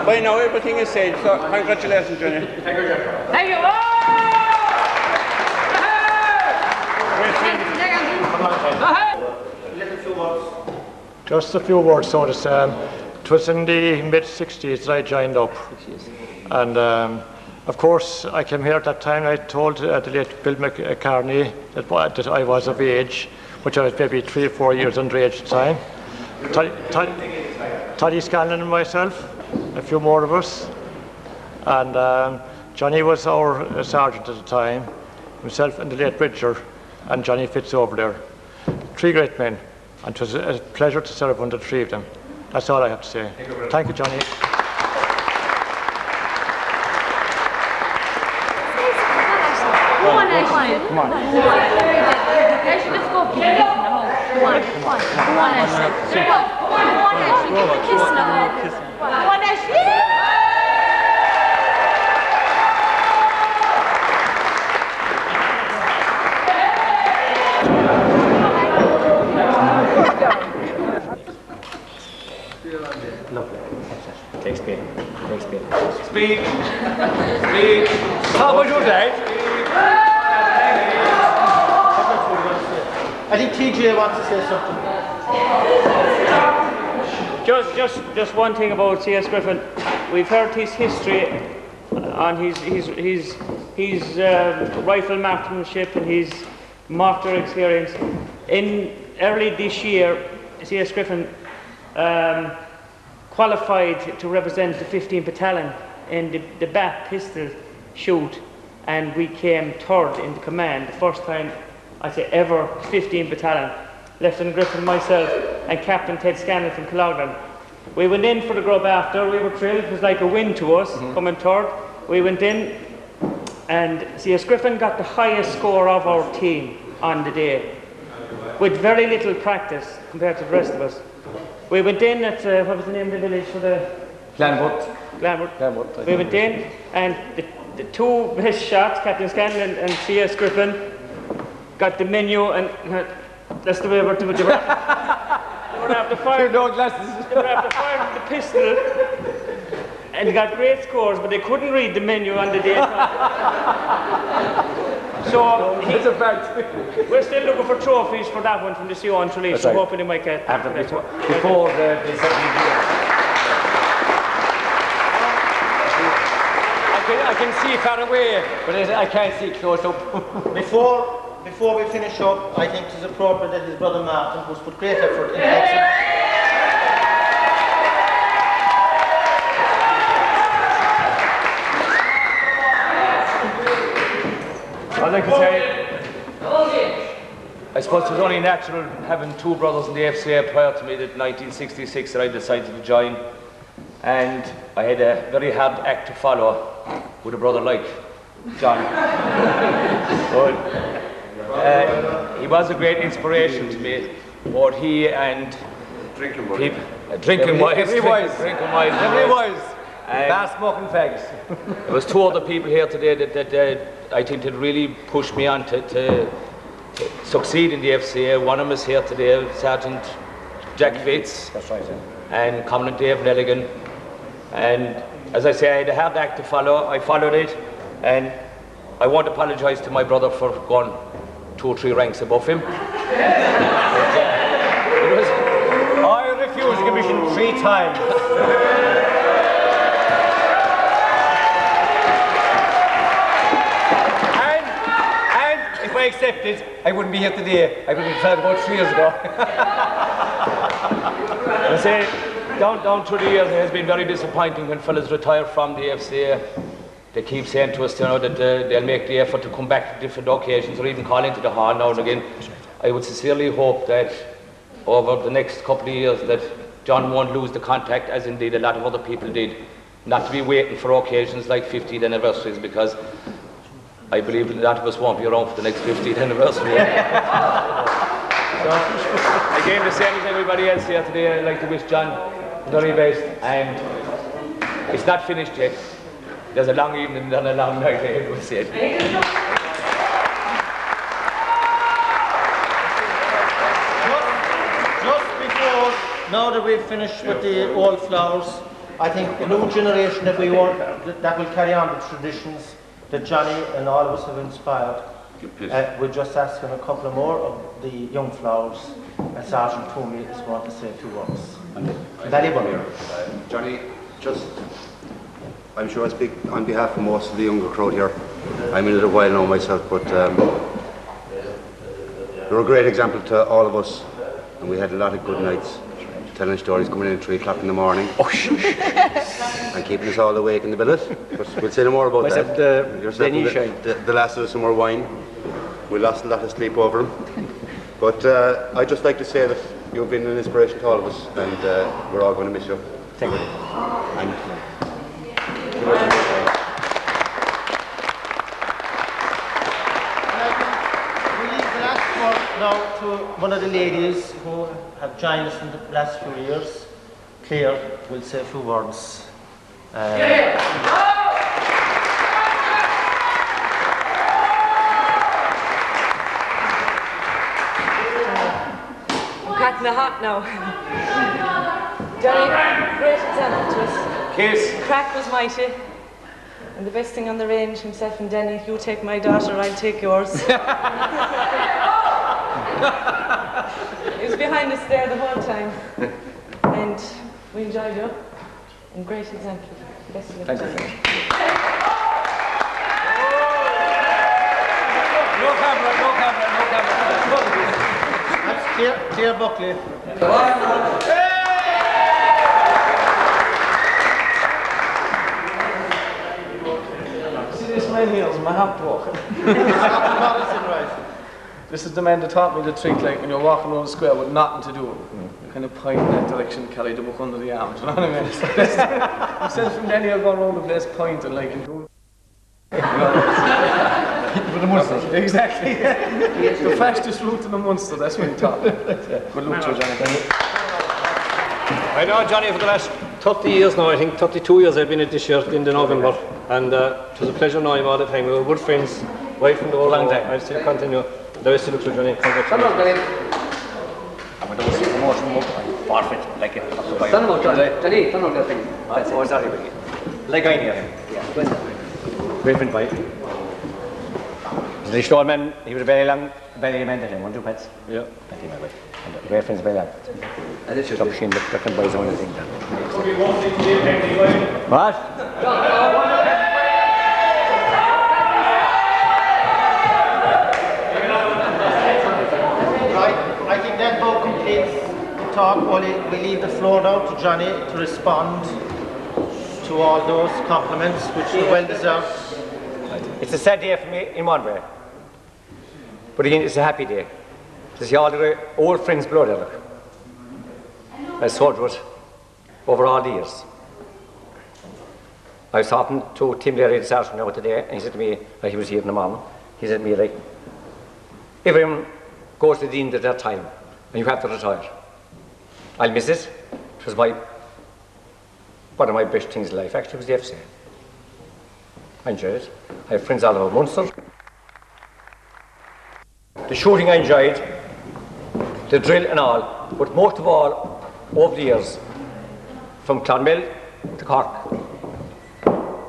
[SPEAKER 12] By now everything is said, so congratulations, Johnny.
[SPEAKER 2] Thank you. Thank you.
[SPEAKER 19] Just a few words, so to say. It was in the mid-60s that I joined up. And of course, I came here at that time. I told the late Bill McCartney that I was of age, which I was maybe 3 or 4 years underage at the time. Toddy Scanlon and myself, a few more of us. And Johnny was our sergeant at the time, himself and the late Bridger, and Johnny Fitz over there. 3 great men, and it was a pleasure to serve under the 3 of them. That's all I have to say. Thank you, Johnny.
[SPEAKER 7] Come on, Ashley. Come on. Ashley, let's go. Give a kiss in the home. Come on. Come on, Ashley. Come on, Ashley. Give a kiss in the home. Come on, Ashley.
[SPEAKER 10] Lovely. Takes pain.
[SPEAKER 2] Speak. How about your dad?
[SPEAKER 1] I think TJ wants to say something.
[SPEAKER 21] Just one thing about C.S. Griffin. We've heard his history on his rifle marksmanship and his mortar experience. In early this year, C.S. Griffin qualified to represent the 15th Battalion in the bat pistol shoot, and we came 3rd in the command, the first time I say ever 15th Battalion. Lieutenant Griffin, myself, and Captain Ted Scanlon from Cloughlin. We went in for the grub after, we were thrilled, it was like a win to us, coming 3rd. We went in, and C.S. Griffin got the highest score of our team on the day, with very little practice compared to the rest of us. We went in at, what was the name of the village for the... Glanwood. We went in, and the 2 best shots, Captain Scanlon and C.S. Griffin, got the menu, and that's the way we're doing it. They were after firing the pistol, and they got great scores, but they couldn't read the menu on the day. So
[SPEAKER 10] it's a fact.
[SPEAKER 21] We're still looking for trophies for that one from the CO on release, so hoping they might get
[SPEAKER 10] before I can see far away, but I can't see close up.
[SPEAKER 1] Before we finish up, I think it is appropriate that his brother Martin, who's put great effort into excellence.
[SPEAKER 22] I'd like to say, I suppose it was only natural having 2 brothers in the FCA prior to me that 1966 that I decided to join, and I had a very hard act to follow with a brother like John. But he was a great inspiration to me, both he and drinking wise.
[SPEAKER 10] Fast smoking fags.
[SPEAKER 22] There was 2 other people here today that I think that really pushed me on to succeed in the FCA. One of them is here today, Sergeant Jack Fitz.
[SPEAKER 10] That's right, yeah.
[SPEAKER 22] And Commandant Dave Nelligan. And as I say, I had a hard act to follow. I followed it, and I won't apologise to my brother for going 2 or 3 ranks above him.
[SPEAKER 10] I refused commission 3 times. and if I accepted, I wouldn't be here today. I would have retired about 3 years ago.
[SPEAKER 22] I say, down through the years, it has been very disappointing when fellas retire from the FCA. they keep saying to us, you know, that they'll make the effort to come back to different occasions or even call into the hall now and again. I would sincerely hope that over the next couple of years that John won't lose the contact, as indeed a lot of other people did, not to be waiting for occasions like 50th anniversaries, because I believe a lot of us won't be around for the next 50th anniversary. So, again, the same as everybody else here today, I'd like to wish John the very best, and it's not finished yet. There's a long evening and a long night ahead, we'll see it.
[SPEAKER 1] Just before, now that we've finished with the old flowers, I think the new generation that we want, that will carry on the traditions that Johnny and all of us have inspired. We'll just ask him a couple of more of the young flowers, and Sergeant Toomey is going to say a few words.
[SPEAKER 3] Johnny, just, I'm sure I speak on behalf of most of the younger crowd here. I'm in it a while now myself, but you're a great example to all of us, and we had a lot of good nights, telling stories, coming in at 3 o'clock in the morning, and keeping us all awake in the billet. But we'll say no more about that. The last of us some more wine. We lost a lot of sleep over him. But I'd just like to say that you've been an inspiration to all of us, and we're all going to miss you. Thank you. And
[SPEAKER 1] we leave the last word now to one of the ladies who have joined us in the last few years. Claire will say a few words.
[SPEAKER 8] Cracking the hot now. Johnny, great example to us.
[SPEAKER 22] Kiss.
[SPEAKER 8] Crack was mighty. And the best thing on the range, himself and Denny, you take my daughter, I'll take yours. He was behind us there the whole time. And we enjoyed you. And great example. Best of luck.
[SPEAKER 22] Thank you.
[SPEAKER 1] That's Claire Buckley.
[SPEAKER 9] See this my heels, my hat walking. This is the man that taught me the trick, like when you're walking around the square with nothing to do. You kind of point in that direction, carry the book under the arm, do you know what I mean? Myself and Danny are going around the place pointing like and doing. With the Munster. Exactly. The fastest route to the Munster, that's what he taught me. Good luck to you, Johnny.
[SPEAKER 23] I know Johnny for the last 30 years now, I think 32 years I've been at this year in the November, and it was a pleasure knowing him all the time. We were good friends right from the old long time. I'll still continue. The best of luck to Johnny.
[SPEAKER 10] I'm going to see the motion perfect, like it. Don't know, Johnny, don't know the thing. Oh, sorry, like I knew him. Griffin, bye. The short man, he was very long, very mentally, 1, 2 pets. Yeah. Thank you, my way. And Griffin's very long. And this is the machine that can buy his own thing. What?
[SPEAKER 1] I think that about completes the talk. We leave the floor now to Johnny to respond to all those compliments, which are well deserved.
[SPEAKER 10] It's a sad day for me in one way, but again, it's a happy day to see all the old friends below there. Look, I soldiers over all the years. I was talking to Tim Leary, the sergeant, now today, and he said to me, he was here in the morning. He said to me, like, everyone goes to the end of their time, and you have to retire. I'll miss it. It was one of my best things in life. Actually, it was the FCA. I enjoyed it. I have friends all over Munster. The shooting I enjoyed, the drill and all, but most of all, over the years, from Clonmel to Cork,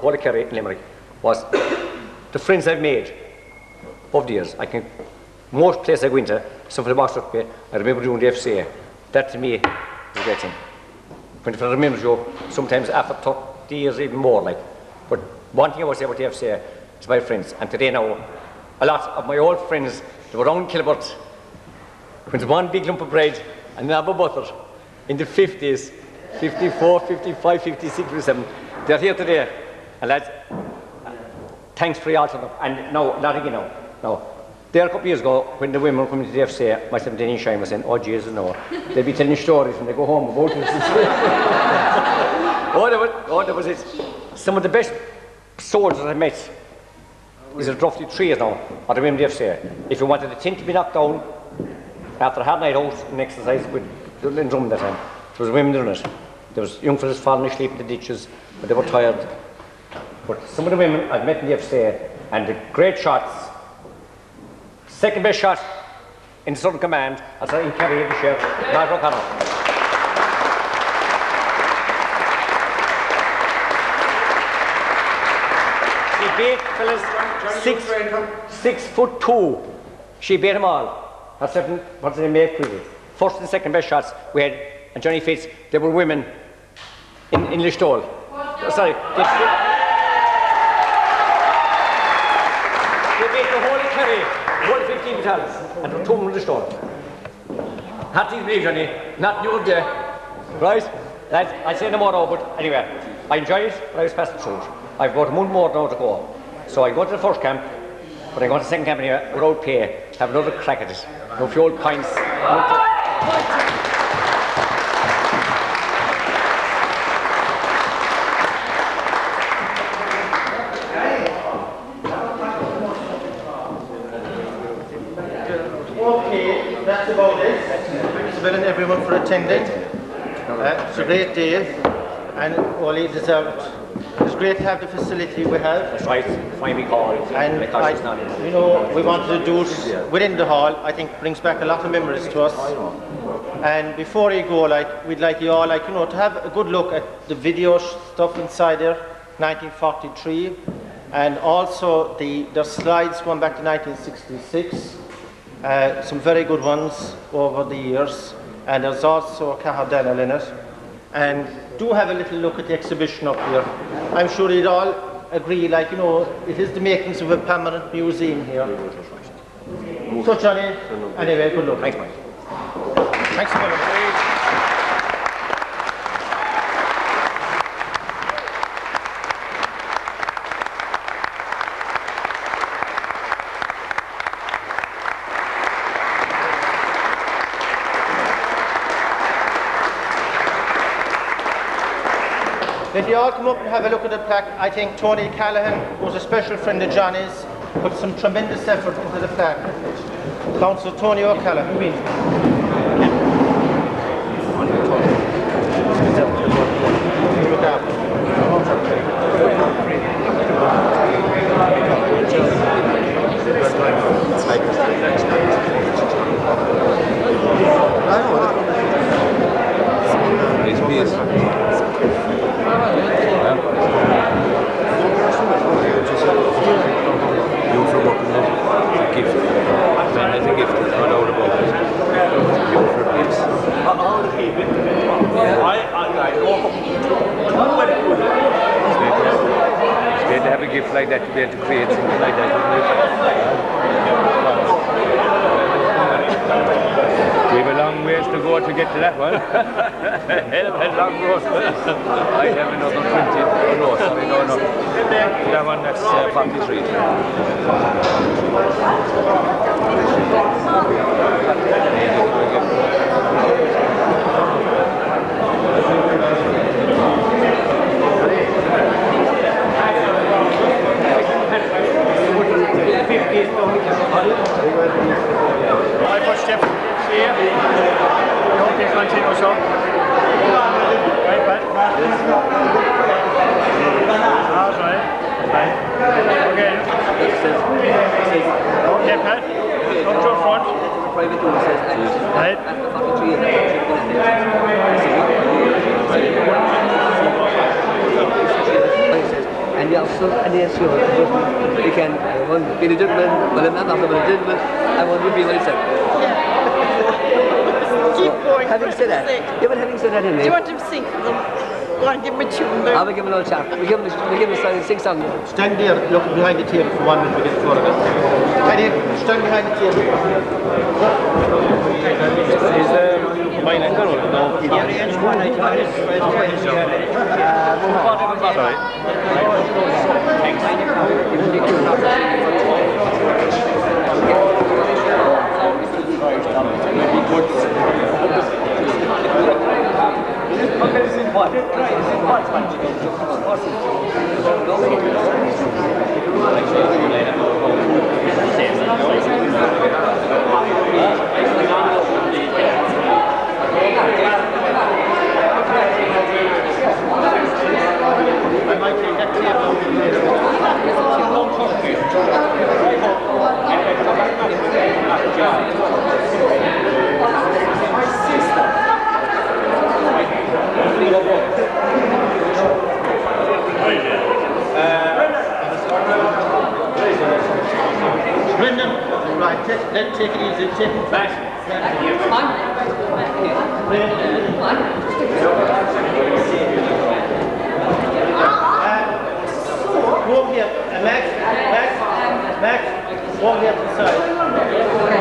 [SPEAKER 10] Holy Kerry and Limerick, was the friends I've made over the years. Most places I go into, some of the box up here, I remember doing the FCA. That to me is a great thing. When I remember you, sometimes after 30 years even more like. But one thing I would say about the FCA is my friends, and today now, a lot of my old friends that were around Kilbert, when there's one big lump of bread and a knob of butter in the 50s, 54, 55, 56, 57, they're here today. And lads, thanks for all to them. And no, not again now. No. There a couple of years ago, when the women were coming to the FCA, myself and Denny Shine was saying, oh Jesus, no. They'd be telling stories when they go home about this. There was it. Some of the best soldiers I met, is it roughly 3 years now, are the women of the FCA. If you wanted a tent to be knocked down, after a hard night out and exercise with in drum that time, there was women doing it. There was young fellas falling asleep in the ditches, but they were tired. But some of the women I've met in the FCA, and the great shots, second best shot in the Southern Command, I saw in Kerry, the sheriff, Mark O'Connor. She beat fellas 6'2". She beat them all. That's what's the name made quickly. First and second best shots we had, and Johnny Fitz, they were women in Listowel. Sorry. They beat the whole of Kerry, the whole 15 battalions, and there were 2 in Listowel. Hard to believe, Johnny, not your day. Right? I'll say no more now, but anyway, I enjoyed it, but I was passing through it. I've got a month more now to go. So I go to the first camp, but I go to the second camp anyway, without pay, have another crack at it. No few old pints.
[SPEAKER 1] Okay, that's about it. Thanks a million everyone for attending. It's a great day, and Oli deserved. It's great to have the facility we have.
[SPEAKER 10] That's right, fine big hall.
[SPEAKER 1] And we wanted to do it within the hall. I think brings back a lot of memories to us. And before you go, we'd like you all, to have a good look at the video stuff inside there, 1943, and also the slides going back to 1966. Some very good ones over the years, and there's also Cahardana in it. And do have a little look at the exhibition up here. I'm sure you'd all agree, it is the makings of a permanent museum here. So Johnny, anyway, good luck.
[SPEAKER 10] Thanks, Mike.
[SPEAKER 1] Thanks a lot. If you all come up and have a look at the plaque, I think Tony Callaghan, who's a special friend of Johnny's, put some tremendous effort into the plaque. Councillor Tony O'Callaghan.
[SPEAKER 12] Gift like that to be able to create something like that. We have a long ways to go to get to that one. Hell of a long road. I have another 20. No, sorry, no. That one, that's 43.
[SPEAKER 4] I put Steph here. You hope you continue so. Right, Pat? That's right. Okay. Okay, Pat. Up to the front. Right.
[SPEAKER 20] And you also, you can, I want to be a gentleman, but I'm not after a gentleman, I want to be what he said.
[SPEAKER 13] Keep going.
[SPEAKER 20] Having said that, having said that,
[SPEAKER 13] do you want to sing for them? Go on, give him a tune.
[SPEAKER 20] I will give him a little chat. We give him a sing song.
[SPEAKER 1] Stand there, look behind the table for 1 minute to get the photograph. Stand behind the table. Is mine and Carol? No. Sorry. Brendan, right, let's take it easy, take it fast. Go over here, Max, walk here to the side.